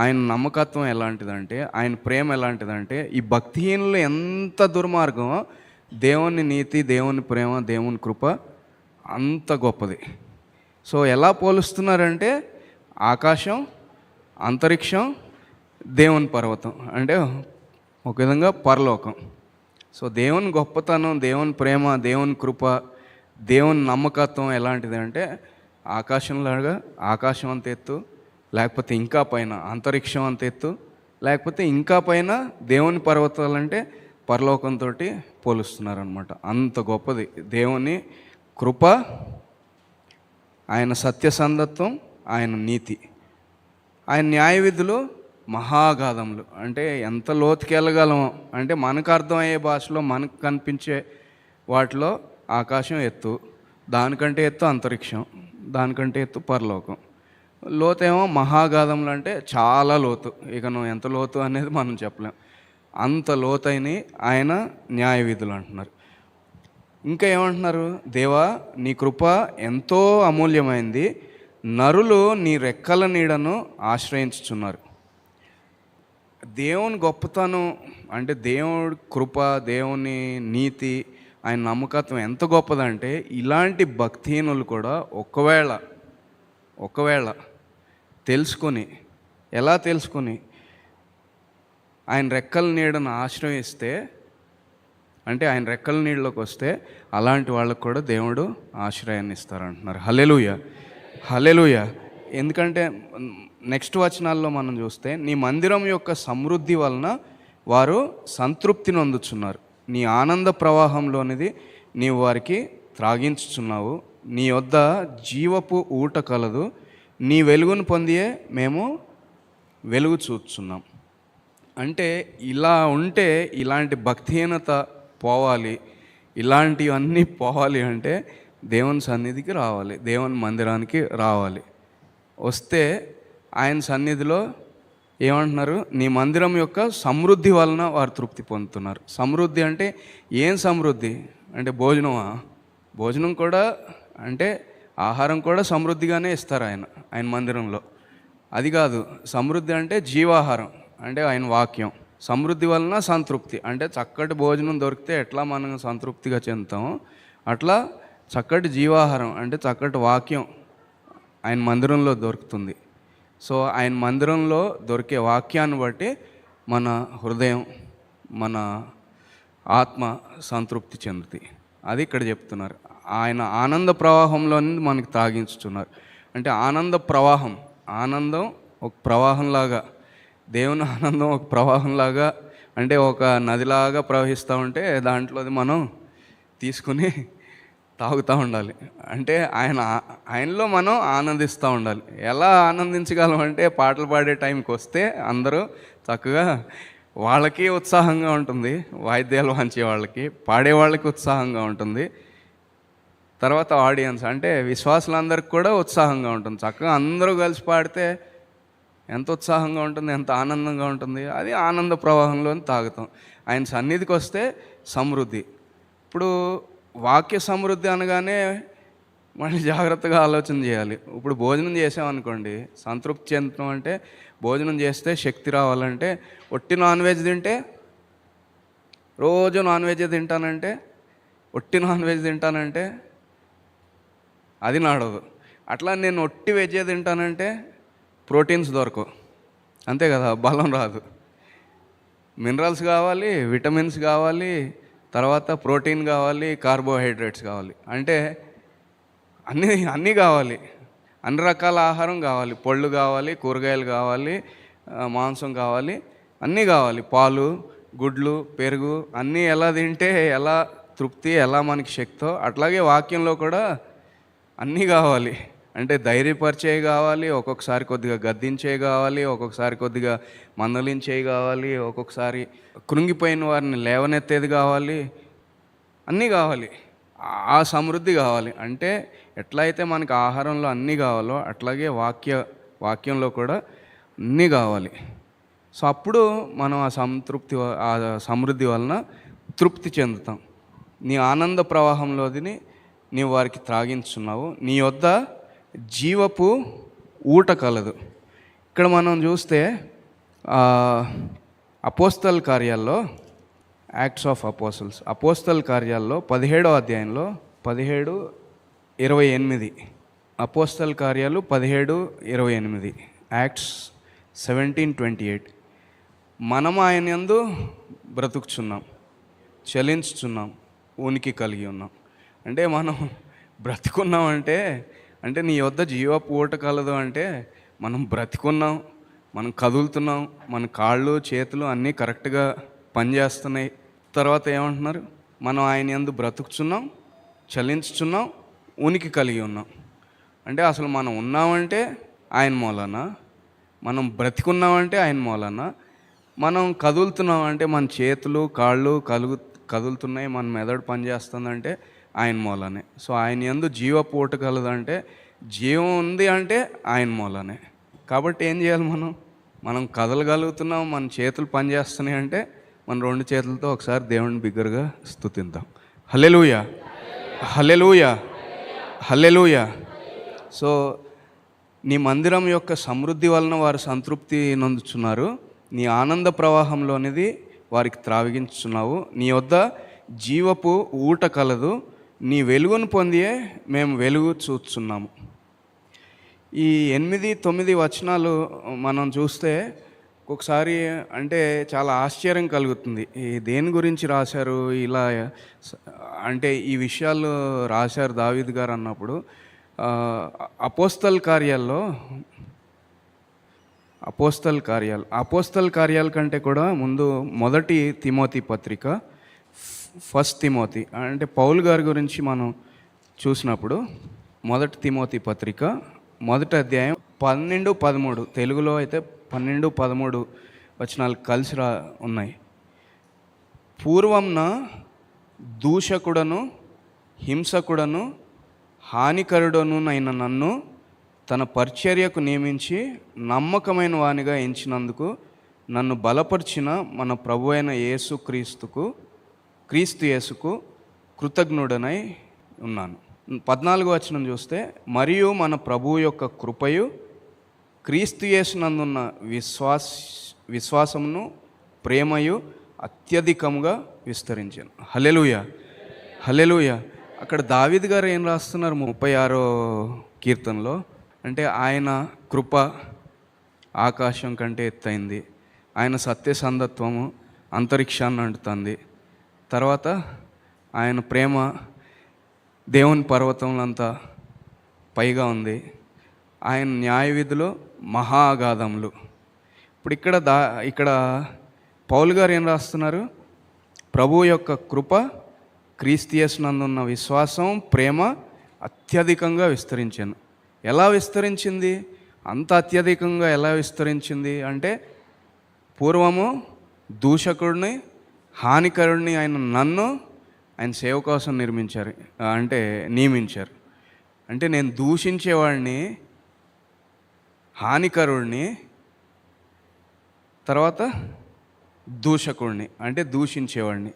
ఆయన నమ్మకత్వం ఎలాంటిదంటే, ఆయన ప్రేమ ఎలాంటిదంటే, ఈ భక్తిహీనులు ఎంత దుర్మార్గమో దేవుని నీతి, దేవుని ప్రేమ, దేవుని కృప అంత గొప్పది. సో ఎలా పోలుస్తున్నారంటే ఆకాశం, అంతరిక్షం, దేవుని పర్వతం, అంటే ఒక విధంగా పరలోకం. సో దేవుని గొప్పతనం, దేవుని ప్రేమ, దేవుని కృప, దేవుని నమ్మకత్వం ఎలాంటిది అంటే ఆకాశంలాగా, ఆకాశం అంత ఎత్తు, లేకపోతే ఇంకా పైన అంతరిక్షం అంత ఎత్తు, లేకపోతే ఇంకా పైన దేవుని పర్వతాలంటే పరలోకంతో పోలుస్తున్నారనమాట. అంత గొప్పది దేవుని కృప, ఆయన సత్యసంధత్వం, ఆయన నీతి, ఆయన న్యాయ విధులు మహాగాధములు. అంటే ఎంత లోతుకి వెళ్ళగలమో అంటే మనకు అర్థమయ్యే భాషలో మనకు కనిపించే వాటిలో ఆకాశం ఎత్తు, దానికంటే ఎత్తు అంతరిక్షం, దానికంటే ఎత్తు పరలోకం. లోతేమో మహాగాధములు అంటే చాలా లోతు, ఇక నువ్వు ఎంత లోతు అనేది మనం చెప్పలేం. అంత లోతైన ఆయన న్యాయ విధులు అంటున్నారు. ఇంకా ఏమంటున్నారు? దేవా నీ కృప ఎంతో అమూల్యమైంది, నరులు నీ రెక్కల నీడను ఆశ్రయించుచున్నారు. దేవుని గొప్పతనం అంటే దేవుడి కృప, దేవుని నీతి, ఆయన నమ్మకత్వం ఎంత గొప్పదంటే ఇలాంటి భక్తిహీనులు కూడా ఒకవేళ తెలుసుకొని, ఎలా తెలుసుకొని ఆయన రెక్కల నీడను ఆశ్రయిస్తే, అంటే ఆయన రెక్కల నీళ్ళలోకి వస్తే అలాంటి వాళ్ళకు కూడా దేవుడు ఆశ్రయాన్ని ఇస్తారంటున్నారు. హల్లెలూయా, హల్లెలూయా. ఎందుకంటే నెక్స్ట్ వచనాల్లో మనం చూస్తే నీ మందిరం యొక్క సమృద్ధి వలన వారు సంతృప్తిని పొందుచున్నారు, నీ ఆనంద ప్రవాహంలోనిది నీవు వారికి త్రాగించుచున్నావు, నీ వద్ద జీవపు ఊట కలదు, నీ వెలుగును పొందియే మేము వెలుగు చూస్తున్నాం. అంటే ఇలా ఉంటే ఇలాంటి భక్తిహీనత పోవాలి, ఇలాంటివన్నీ పోవాలి అంటే దేవుని సన్నిధికి రావాలి, దేవుని మందిరానికి రావాలి. వస్తే ఆయన సన్నిధిలో ఏమంటున్నారు? నీ మందిరం యొక్క సమృద్ధి వలన వారు తృప్తి పొందుతున్నారు. సమృద్ధి అంటే ఏం సమృద్ధి అంటే భోజనమా? భోజనం కూడా అంటే ఆహారం కూడా సమృద్ధిగానే ఇస్తారు ఆయన మందిరంలో. అది కాదు సమృద్ధి అంటే జీవాహారం, అంటే ఆయన వాక్యం. సమృద్ధి వలన సంతృప్తి అంటే చక్కటి భోజనం దొరికితే ఎట్లా మనం సంతృప్తిగా చెందుతామో అట్లా చక్కటి జీవాహారం అంటే చక్కటి వాక్యం ఆయన మందిరంలో దొరుకుతుంది. సో ఆయన మందిరంలో దొరికే వాక్యాన్ని బట్టి మన హృదయం, మన ఆత్మ సంతృప్తి చెందుతుంది. అది ఇక్కడ చెప్తున్నారు. ఆయన ఆనంద ప్రవాహంలో మనకి తాగించుతున్నారు. అంటే ఆనంద ప్రవాహం, ఆనందం ఒక ప్రవాహంలాగా, దేవుని ఆనందం ఒక ప్రవాహంలాగా, అంటే ఒక నదిలాగా ప్రవహిస్తూ ఉంటే దాంట్లోది మనం తీసుకుని తాగుతూ ఉండాలి. అంటే ఆయనలో మనం ఆనందిస్తూ ఉండాలి. ఎలా ఆనందించగలం అంటే పాటలు పాడే టైంకి వస్తే అందరూ చక్కగా, వాళ్ళకి ఉత్సాహంగా ఉంటుంది, వాయిద్యాలు వాంచే వాళ్ళకి, పాడే వాళ్ళకి ఉత్సాహంగా ఉంటుంది, తర్వాత ఆడియన్స్ అంటే విశ్వాసులందరికీ కూడా ఉత్సాహంగా ఉంటుంది. చక్కగా అందరూ కలిసి పాడితే ఎంత ఉత్సాహంగా ఉంటుంది, ఎంత ఆనందంగా ఉంటుంది. అది ఆనంద ప్రవాహంలో తాగుతాం. ఆయన సన్నిధికి వస్తే సమృద్ధి. ఇప్పుడు వాక్య సమృద్ధి అనగానే మళ్ళీ జాగ్రత్తగా ఆలోచన చేయాలి. ఇప్పుడు భోజనం చేసామనుకోండి, సంతృప్తి చెందడం అంటే భోజనం చేస్తే శక్తి రావాలంటే ఒట్టి నాన్ వెజ్ తింటే రోజు నాన్ వెజ్ తింటానంటే, ఒట్టి నాన్ వెజ్ తింటానంటే అది నడవదు. అట్లా నేను ఒట్టి వెజ్జే తింటానంటే ప్రోటీన్స్ దొరకవు, అంతే కదా, బలం రాదు. మినరల్స్ కావాలి, విటమిన్స్ కావాలి, తర్వాత ప్రోటీన్ కావాలి, కార్బోహైడ్రేట్స్ కావాలి, అంటే అన్నీ కావాలి. అన్ని రకాల ఆహారం కావాలి, పళ్ళు కావాలి, కూరగాయలు కావాలి, మాంసం కావాలి, అన్నీ కావాలి, పాలు, గుడ్లు, పెరుగు అన్నీ ఎలా తింటే ఎలా తృప్తి, ఎలా మనకి శక్తో అట్లాగే వాక్యంలో కూడా అన్నీ కావాలి. అంటే ధైర్యపరిచేవి కావాలి, ఒక్కొక్కసారి కొద్దిగా గద్దించేవి కావాలి, ఒక్కొక్కసారి కొద్దిగా మందలించేవి కావాలి, ఒక్కొక్కసారి కృంగిపోయిన వారిని లేవనెత్తేది కావాలి, అన్నీ కావాలి. ఆ సమృద్ధి కావాలి. అంటే ఎట్లయితే మనకి ఆహారంలో అన్నీ కావాలో అట్లాగే వాక్యంలో కూడా అన్నీ కావాలి. సో అప్పుడు మనం ఆ సమృద్ధి వలన తృప్తి చెందుతాం. నీ ఆనంద ప్రవాహంలోదిని నీవు వారికి త్రాగించున్నావు, నీ వద్ద జీవపు ఊట కలదు. ఇక్కడ మనం చూస్తే అపోస్తల కార్యాల్లో, యాక్ట్స్ ఆఫ్ అపోస్తల కార్యాల్లో 17వ అధ్యాయంలో 17:28, అపోస్తల కార్యాలు 17:28, యాక్ట్స్ 17:28. మనం ఆయన యందు బ్రతుకుచున్నాం, చలించుచున్నాం, ఉనికి కలిగి ఉన్నాం. అంటే మనం బ్రతుకున్నామంటే, అంటే నీ వద్ద జీవపు ఊట కలదు అంటే మనం బ్రతికున్నాం, మనం కదులుతున్నాం, మన కాళ్ళు చేతులు అన్నీ కరెక్ట్గా పనిచేస్తున్నాయి. తర్వాత ఏమంటున్నారు, మనం ఆయన యందు బ్రతుకుచున్నాం, చలించుచున్నాం, ఉనికి కలిగి ఉన్నాం. అంటే అసలు మనం ఉన్నామంటే ఆయన మూలన, మనం బ్రతికున్నామంటే ఆయన మూలన, మనం కదులుతున్నామంటే మన చేతులు కాళ్ళు కదులుతున్నాయి, మన మెదడు పనిచేస్తుందంటే ఆయన మూలనే. సో ఆయన యందు జీవపు ఊట కలదంటే, జీవం ఉంది అంటే ఆయన మూలనే. కాబట్టి ఏం చేయాలి, మనం కదలగలుగుతున్నాం, మన చేతులు పనిచేస్తున్నాయి అంటే మన 2 చేతులతో ఒకసారి దేవుని బిగ్గరగా స్తుతిద్దాం. హల్లెలూయా, హల్లెలూయా, హల్లెలూయా. సో నీ మందిరం యొక్క సమృద్ధి వలన వారు సంతృప్తి నొందుచున్నారు, నీ ఆనంద ప్రవాహంలోనిది వారికి త్రావిగించుచున్నావు, నీ వద్ద జీవపు ఊట కలదు, నీ వెలుగును పొందియే మేము వెలుగు చూస్తున్నాము. ఈ 8-9 వచనాలు మనం చూస్తే ఒకసారి అంటే చాలా ఆశ్చర్యం కలుగుతుంది. ఈ దేని గురించి రాశారు ఇలా, అంటే ఈ విషయాలు రాశారు దావీదు గారు అన్నప్పుడు, అపోస్తల కార్యాల కంటే కూడా ముందు 1 తిమోతి పత్రిక, 1 తిమోతి, అంటే పౌలు గారి గురించి మనం చూసినప్పుడు 1 తిమోతి పత్రిక 1వ అధ్యాయం 12-13, తెలుగులో అయితే 12-13 వచనాలు కలిసి ఉన్నాయి. పూర్వంన దూషకుడను హింసకుడను హానికరుడనునైన నన్ను తన పరిచర్యకు నియమించి నమ్మకమైన వానిగా ఎంచినందుకు నన్ను బలపరిచిన మన ప్రభు అయిన క్రీస్తు యేసుకు కృతజ్ఞుడనై ఉన్నాను. 14వ వచనం చూస్తే, మరియు మన ప్రభువు యొక్క కృపయు క్రీస్తు యేసునందున్న విశ్వాసమును ప్రేమయు అత్యధికముగా విస్తరించాను. హల్లెలూయా, హల్లెలూయా. అక్కడ దావీదు గారు ఏం రాస్తున్నారు 36వ కీర్తనలో, అంటే ఆయన కృప ఆకాశం కంటే ఎత్తైంది, ఆయన సత్యసంధత్వము అంతరిక్షాన్ని అంటుతుంది, తర్వాత ఆయన ప్రేమ దేవుని పర్వతములంతా పైగా ఉంది, ఆయన న్యాయ విధులు మహా అగాధములు. ఇప్పుడు ఇక్కడ పౌలు గారు ఏం రాస్తున్నారు, ప్రభువు యొక్క కృప క్రీస్తు యేసునందున్న విశ్వాసం ప్రేమ అత్యధికంగా విస్తరించాను. ఎలా విస్తరించింది, అంత అత్యధికంగా ఎలా విస్తరించింది అంటే, పూర్వము దూషకుడిని హానికరుడిని నన్ను ఆయన సేవ కోసం నియమించారు. అంటే నేను దూషించేవాడిని, హానికరుడిని, తర్వాత దూషకుడిని అంటే దూషించేవాడిని.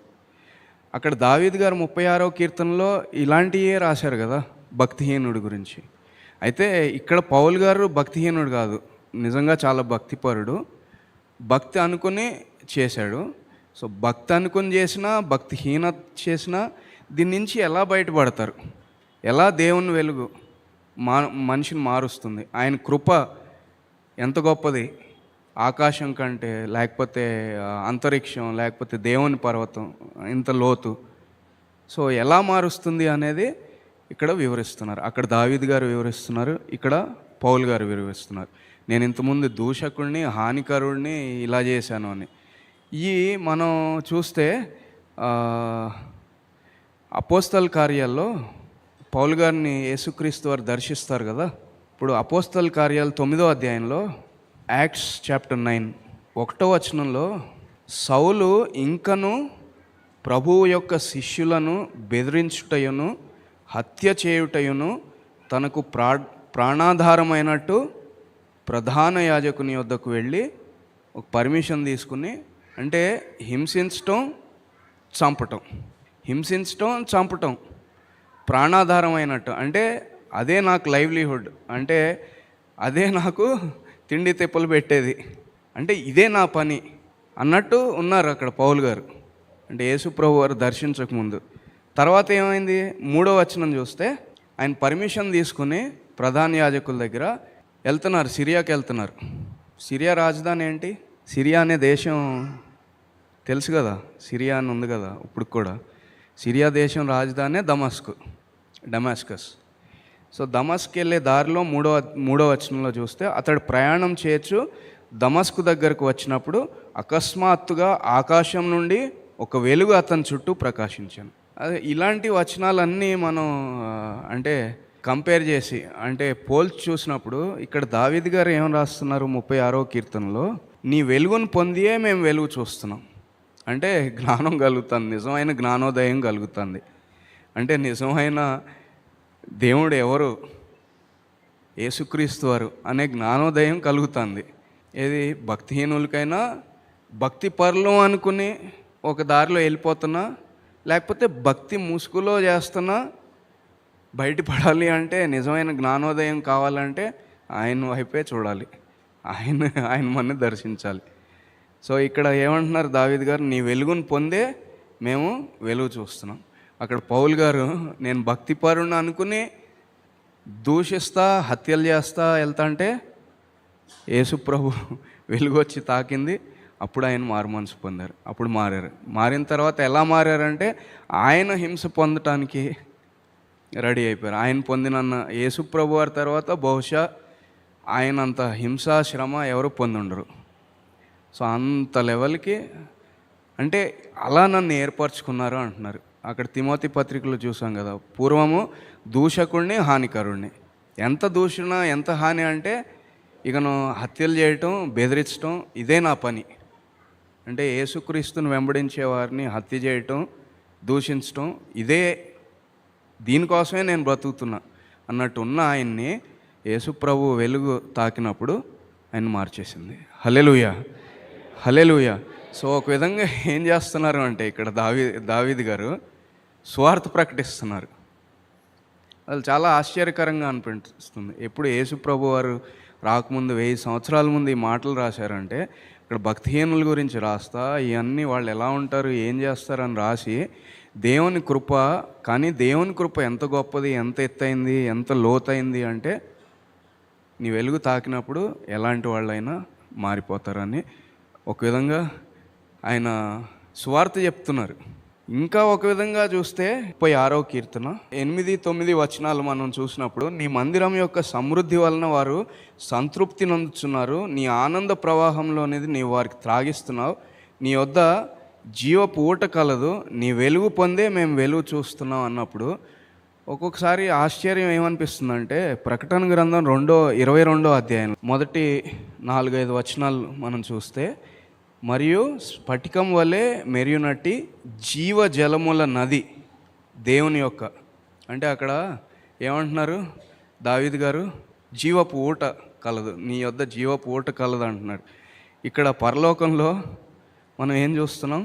అక్కడ దావీదు గారు 36వ కీర్తనలో ఇలాంటివే రాశారు కదా భక్తిహీనుడి గురించి. అయితే ఇక్కడ పౌలు గారు భక్తిహీనుడు కాదు, నిజంగా చాలా భక్తిపరుడు, భక్తి అనుకుని చేశాడు. సో భక్తి అనుకుని చేసినా, భక్తిహీన చేసినా దీని నుంచి ఎలా బయటపడతారు? ఎలా దేవుని వెలుగు మనిషిని మారుస్తుంది? ఆయన కృప ఎంత గొప్పది! ఆకాశం కంటే, లేకపోతే అంతరిక్షం, లేకపోతే దేవుని పర్వతం ఇంత లోతు. సో ఎలా మారుస్తుంది అనేది ఇక్కడ వివరిస్తున్నారు. అక్కడ దావీదు గారు వివరిస్తున్నారు, ఇక్కడ పౌలు గారు వివరిస్తున్నారు. నేను ఇంతకుముందు దూషకుడిని, హానికరుడిని ఇలా చేశాను అని. ఈ మనం చూస్తే అపోస్తల కార్యాల్లో పౌలు గారిని యేసుక్రీస్తు వారు దర్శిస్తారు కదా. ఇప్పుడు అపోస్తల కార్యాలు 9వ అధ్యాయంలో, యాక్ట్స్ చాప్టర్ 9 1వ వచనంలో, సౌలు ఇంకను ప్రభువు యొక్క శిష్యులను బెదిరించుటయును హత్య చేయుటయును తనకు ప్రాణాధారమైనట్టు ప్రధాన యాజకుని వద్దకు వెళ్ళి ఒక పర్మిషన్ తీసుకుని, అంటే హింసించటం చంపటం ప్రాణాధారమైనట్టు, అంటే అదే నాకు లైవ్లీహుడ్, అంటే అదే నాకు తిండి తిప్పలు పెట్టేది, అంటే ఇదే నా పని అన్నట్టు ఉన్నారు అక్కడ పౌలు గారు. అంటే యేసు ప్రభు వారు దర్శించకముందు. తర్వాత ఏమైంది? 3వ వచనం చూస్తే, ఆయన పర్మిషన్ తీసుకుని ప్రధాన యాజకుల దగ్గర వెళ్తున్నారు, సిరియాకి వెళ్తున్నారు. సిరియా రాజధాని ఏంటి? సిరియా అనే దేశం తెలుసు కదా, సిరియా అని ఉంది కదా ఇప్పుడు కూడా. సిరియా దేశం రాజధానే డమాస్కస్. సో దమస్క్ వెళ్ళే దారిలో మూడో వచనంలో చూస్తే, అతడు ప్రయాణం చేయొచ్చు దమస్కు దగ్గరకు వచ్చినప్పుడు అకస్మాత్తుగా ఆకాశం నుండి ఒక వెలుగు అతని చుట్టూ ప్రకాశించాను. అదే ఇలాంటి వచనాలన్నీ మనం అంటే కంపేర్ చేసి, అంటే పోల్చి చూసినప్పుడు ఇక్కడ దావీదు గారు ఏం రాస్తున్నారు 36వ కీర్తనలో, నీ వెలుగును పొందియే మేము వెలుగు చూస్తున్నాం. అంటే జ్ఞానం కలుగుతుంది, నిజమైన జ్ఞానోదయం కలుగుతుంది. అంటే నిజమైన దేవుడు ఎవరు? యేసుక్రీస్తు వారు అనే జ్ఞానోదయం కలుగుతుంది. ఏది భక్తిహీనులకైనా, భక్తి పరులు అనుకుని ఒక దారిలో వెళ్ళిపోతున్నా, లేకపోతే భక్తి ముసుగులో చేస్తున్నా, బయటపడాలి అంటే, నిజమైన జ్ఞానోదయం కావాలంటే ఆయన వైపే చూడాలి, ఆయన మనని దర్శించాలి. సో ఇక్కడ ఏమంటున్నారు దావీదు గారు, నీ వెలుగును పొందే మేము వెలుగు చూస్తున్నాం. అక్కడ పౌలు గారు, నేను భక్తిపరుని అనుకుని దూషిస్తా, హత్యలు చేస్తా వెళ్తా అంటే యేసు ప్రభు వెలుగు వచ్చి తాకింది, అప్పుడు ఆయన మారు మనసు పొందారు, అప్పుడు మారారు. మారిన తర్వాత ఎలా మారారంటే, ఆయన హింస పొందటానికి రెడీ అయిపోయారు. ఆయన పొందిన యేసు ప్రభు వారి తర్వాత బహుశా ఆయన అంత హింస శ్రమ ఎవరు పొందుండరు. సో అంత లెవెల్కి, అంటే అలా నన్ను ఏర్పరచుకున్నారు అంటున్నారు. అక్కడ తిమోతి పత్రికలో చూసాం కదా, పూర్వము దూషకుడిని, హానికరుడిని. ఎంత దూషణ, ఎంత హాని అంటే, ఇకను హత్యలు చేయటం, బెదిరించటం ఇదే నా పని. అంటే యేసుక్రీస్తుని వెంబడించే వారిని హత్య చేయటం, దూషించటం ఇదే, దీనికోసమే నేను బ్రతుకుతున్నా అన్నట్టు ఉన్న ఆయన్ని యేసు ప్రభు వెలుగు తాకినప్పుడు ఆయన మార్చేసింది. హల్లెలూయా. సో ఒక విధంగా ఏం చేస్తున్నారు అంటే, ఇక్కడ దావీదు గారు సువార్త ప్రకటిస్తున్నారు. అది చాలా ఆశ్చర్యకరంగా అనిపిస్తుంది. ఎప్పుడు యేసు ప్రభు వారు రాకముందు 1000 సంవత్సరాల ముందు ఈ మాటలు రాశారంటే, ఇక్కడ భక్తిహీనుల గురించి రాస్తా, ఇవన్నీ వాళ్ళు ఎలా ఉంటారు, ఏం చేస్తారని రాసి, దేవుని కృప, కానీ దేవుని కృప ఎంత గొప్పది, ఎంత ఎత్తైంది, ఎంత లోతైంది అంటే, నీ వెలుగు తాకినప్పుడు ఎలాంటి వాళ్ళైనా మారిపోతారని ఒక విధంగా ఆయన సువార్త చెప్తున్నారు. ఇంకా ఒక విధంగా చూస్తే 36వ కీర్తన 8-9 వచనాలు మనం చూసినప్పుడు, నీ మందిరం యొక్క సమృద్ధి వలన వారు సంతృప్తి నొందుచున్నారు, నీ ఆనంద ప్రవాహంలోనేది నీ వారికి త్రాగిస్తున్నావు, నీ వద్ద జీవపు ఊట కలదు, నీ వెలుగు పొందే మేము వెలుగు చూస్తున్నాం అన్నప్పుడు ఒక్కొక్కసారి ఆశ్చర్యం ఏమనిపిస్తుందంటే, ప్రకటన గ్రంథం 22వ అధ్యాయం మొదటి 4-5 వచనాలు మనం చూస్తే, మరియు స్ఫటికం వలె మెరియునట్టి జీవజలముల నది దేవుని యొక్క, అంటే అక్కడ ఏమంటున్నారు దావీదు గారు, జీవపు ఊట కలదు, నీ యొద్ద జీవపు ఊట కలదు అంటున్నాడు. ఇక్కడ పరలోకంలో మనం ఏం చూస్తున్నాం?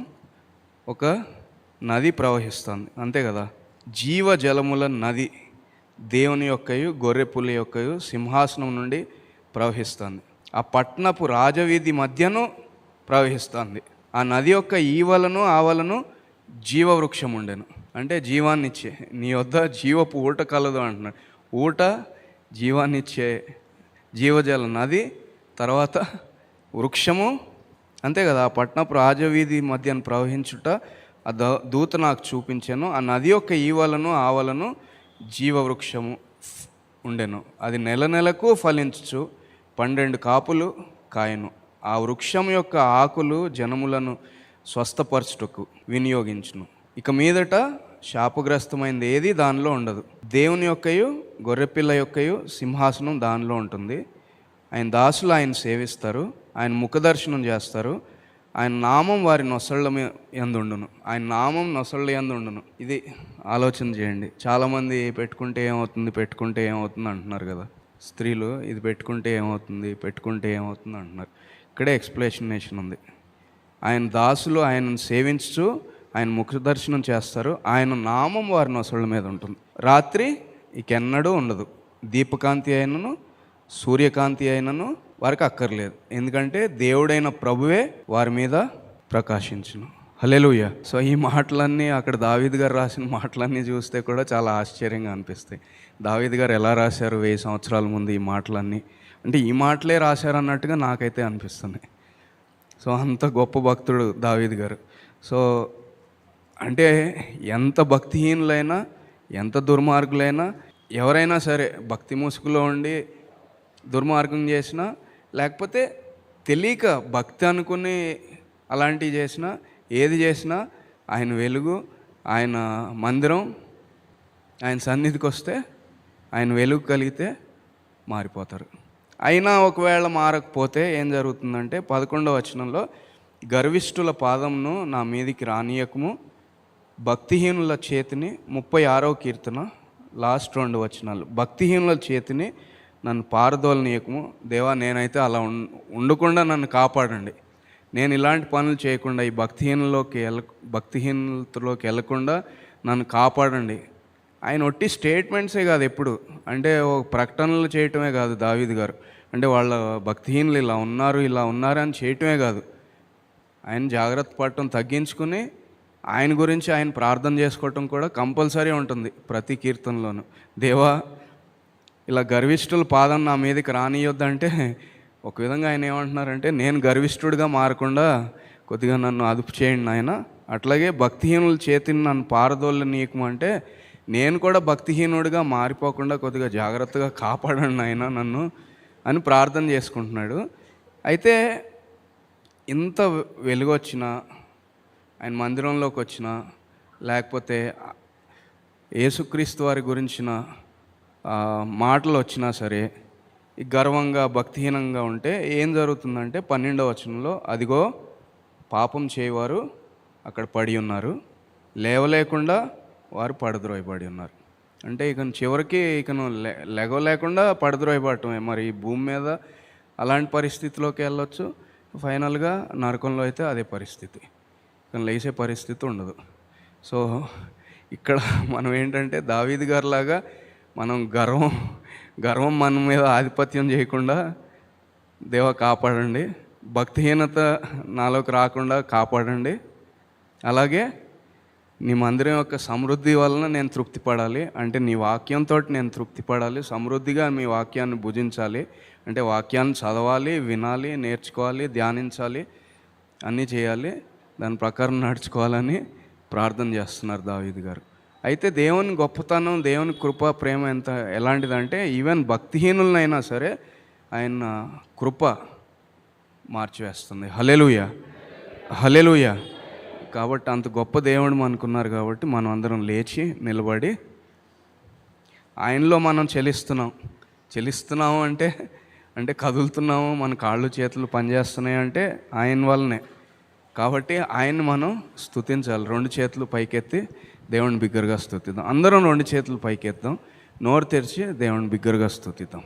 ఒక నది ప్రవహిస్తుంది, అంతే కదా. జీవజలముల నది దేవుని యొక్కయు గొర్రెపుల యొక్కయు సింహాసనం నుండి ప్రవహిస్తుంది. ఆ పట్టణపు రాజవీధి మధ్యను ప్రవహిస్తుంది. ఆ నది యొక్క ఈవలను ఆవలను జీవవృక్షం ఉండెను. అంటే జీవాన్నిచ్చే, నీ వద్ద జీవపు ఊట కలదు అంటున్నాడు. ఊట జీవాన్నిచ్చే జీవజల నది, తర్వాత వృక్షము, అంతే కదా. ఆ పట్టణపు రాజవీధి మధ్యన ప్రవహించుట ఆ దూత నాకు చూపించాను. ఆ నది యొక్క ఈవలను ఆవలను జీవవృక్షము ఉండెను. అది నెల నెలకు ఫలించు 12 కాపులు కాయను. ఆ వృక్షం యొక్క ఆకులు జనములను స్వస్థపరచుటకు వినియోగించును. ఇక మీదట శాపగ్రస్తమైనది ఏది దానిలో ఉండదు. దేవుని యొక్కయు గొర్రెపిల్ల యొక్కయు సింహాసనం దానిలో ఉంటుంది. ఆయన దాసులు ఆయన సేవిస్తారు, ఆయన ముఖదర్శనం చేస్తారు. ఆయన నామం వారి నొసళ్ళ యందుండును. ఆయన నామం నొసళ్ళ యందుండును. ఇది ఆలోచన చేయండి. చాలామంది పెట్టుకుంటే ఏమవుతుంది అంటున్నారు కదా. స్త్రీలు ఇది పెట్టుకుంటే ఏమవుతుంది అంటున్నారు. ఇక్కడే ఎక్స్ప్లెనేషన్ ఉంది. ఆయన దాసులు ఆయనను సేవించు ఆయన ముఖదర్శనం చేస్తారు. ఆయన నామం వారి నొసళ్ళ మీద ఉంటుంది. రాత్రి ఇకెన్నడూ ఉండదు. దీపకాంతి అయినను సూర్యకాంతి అయినను వారికి అక్కర్లేదు, ఎందుకంటే దేవుడైన ప్రభువే వారి మీద ప్రకాశించును. హల్లెలూయా. సో ఈ మాటలన్నీ అక్కడ దావీదు గారు రాసిన మాటలన్నీ చూస్తే కూడా చాలా ఆశ్చర్యంగా అనిపిస్తాయి. దావీదు గారు ఎలా రాశారు 1000 సంవత్సరాల ముందు ఈ మాటలన్నీ, అంటే ఈ మాటలే రాశారు అన్నట్టుగా నాకైతే అనిపిస్తుంది. సో అంత గొప్ప భక్తుడు దావీదు గారు. సో అంటే ఎంత భక్తిహీనులైనా, ఎంత దుర్మార్గులైనా, ఎవరైనా సరే భక్తి ముసుగులో ఉండి దుర్మార్గం చేసినా, లేకపోతే తెలియక భక్తి అనుకుని అలాంటివి చేసినా, ఏది చేసినా ఆయన వెలుగు, ఆయన మందిరం, ఆయన సన్నిధికి వస్తే, ఆయన వెలుగు కలిగితే మారిపోతారు. అయినా ఒకవేళ మారకపోతే ఏం జరుగుతుందంటే 11వ వచనంలో, గర్విష్ఠుల పాదమును నా మీదికి రానియకము, భక్తిహీనుల చేతిని, 36వ కీర్తన లాస్ట్ 2 వచనాలు, భక్తిహీనుల చేతిని నన్ను పారదోలనీయకము. దేవా, నేనైతే అలా ఉండకుండా నన్ను కాపాడండి. నేను ఇలాంటి పనులు చేయకుండా, ఈ భక్తిహీనతలోకి వెళ్ళకుండా నన్ను కాపాడండి. ఆయన ఒట్టి స్టేట్మెంట్సే కాదు ఎప్పుడు, అంటే ఒక ప్రకటనలు చేయటమే కాదు దావీదు గారు, అంటే వాళ్ళ భక్తిహీనులు ఇలా ఉన్నారు అని చేయటమే కాదు. ఆయన జాగ్రత్త పడటం తగ్గించుకుని ఆయన గురించి ఆయన ప్రార్థన చేసుకోవటం కూడా కంపల్సరీ ఉంటుంది ప్రతి కీర్తనలోనూ. దేవా, ఇలా గర్విష్ఠుల పాదం నా మీదకి రానియొద్దంటే ఒక విధంగా ఆయన ఏమంటున్నారంటే, నేను గర్విష్ఠుడిగా మారకుండా కొద్దిగా నన్ను అదుపు చేయండి నాయన. అట్లాగే భక్తిహీనుల చేతిని నన్ను పారదోలనీయకము అంటే, నేను కూడా భక్తిహీనుడిగా మారిపోకుండా కొద్దిగా జాగ్రత్తగా కాపాడండి నాయన నన్ను అని ప్రార్థన చేసుకుంటున్నాడు. అయితే ఇంత వెలుగొచ్చినా, ఆయన మందిరంలోకి వచ్చినా, లేకపోతే యేసుక్రీస్తు వారి గురించిన మాటలు వచ్చినా సరే, ఈ గర్వంగా భక్తిహీనంగా ఉంటే ఏం జరుగుతుందంటే 12వ వచనంలో, అదిగో పాపం చేయవారు అక్కడ పడి ఉన్నారు, లేవలేకుండా వారు పడద్రోయబడి ఉన్నారు. అంటే చివరికి లేకుండా పడద్రోయబడటమే. మరి ఈ భూమి మీద అలాంటి పరిస్థితిలోకి వెళ్ళొచ్చు, ఫైనల్గా నరకంలో అయితే అదే పరిస్థితి, కానీ లేచే పరిస్థితి ఉండదు. సో ఇక్కడ మనం ఏంటంటే దావీదు గారిలాగా మనం గర్వం మన మీద ఆధిపత్యం చేయకుండా, దేవా కాపాడండి, భక్తిహీనత నాలోకి రాకుండా కాపాడండి, అలాగే నీ మందిరం యొక్క సమృద్ధి వలన నేను తృప్తి పడాలి, అంటే నీ వాక్యంతో నేను తృప్తి పడాలి, సమృద్ధిగా మీ వాక్యాన్ని భుజించాలి, అంటే వాక్యాన్ని చదవాలి, వినాలి, నేర్చుకోవాలి, ధ్యానించాలి, అన్నీ చేయాలి, దాని ప్రకారం నడుచుకోవాలని ప్రార్థన చేస్తున్నారు దావీదు గారు. అయితే దేవుని గొప్పతనం, దేవుని కృప, ప్రేమ ఎలాంటిదంటే ఈవెన్ భక్తిహీనులనైనా సరే ఆయన కృప మార్చివేస్తుంది. హల్లెలూయా, హల్లెలూయా. కాబట్టి అంత గొప్ప దేవుడు మనకున్నారు. కాబట్టి మనం అందరం లేచి నిలబడి ఆయనలో మనం చెలిస్తున్నాము అంటే కదులుతున్నాము, మన కాళ్ళు చేతులు పనిచేస్తున్నాయి అంటే ఆయన వల్లనే. కాబట్టి ఆయన్ని మనం స్తుతించాలి. 2 చేతులు పైకెత్తి దేవుని బిగ్గరగా స్తుతిద్దాం. అందరం 2 చేతులు పైకెత్తాం, నోరు తెరిచి దేవుని బిగ్గరగా స్తుతిద్దాం.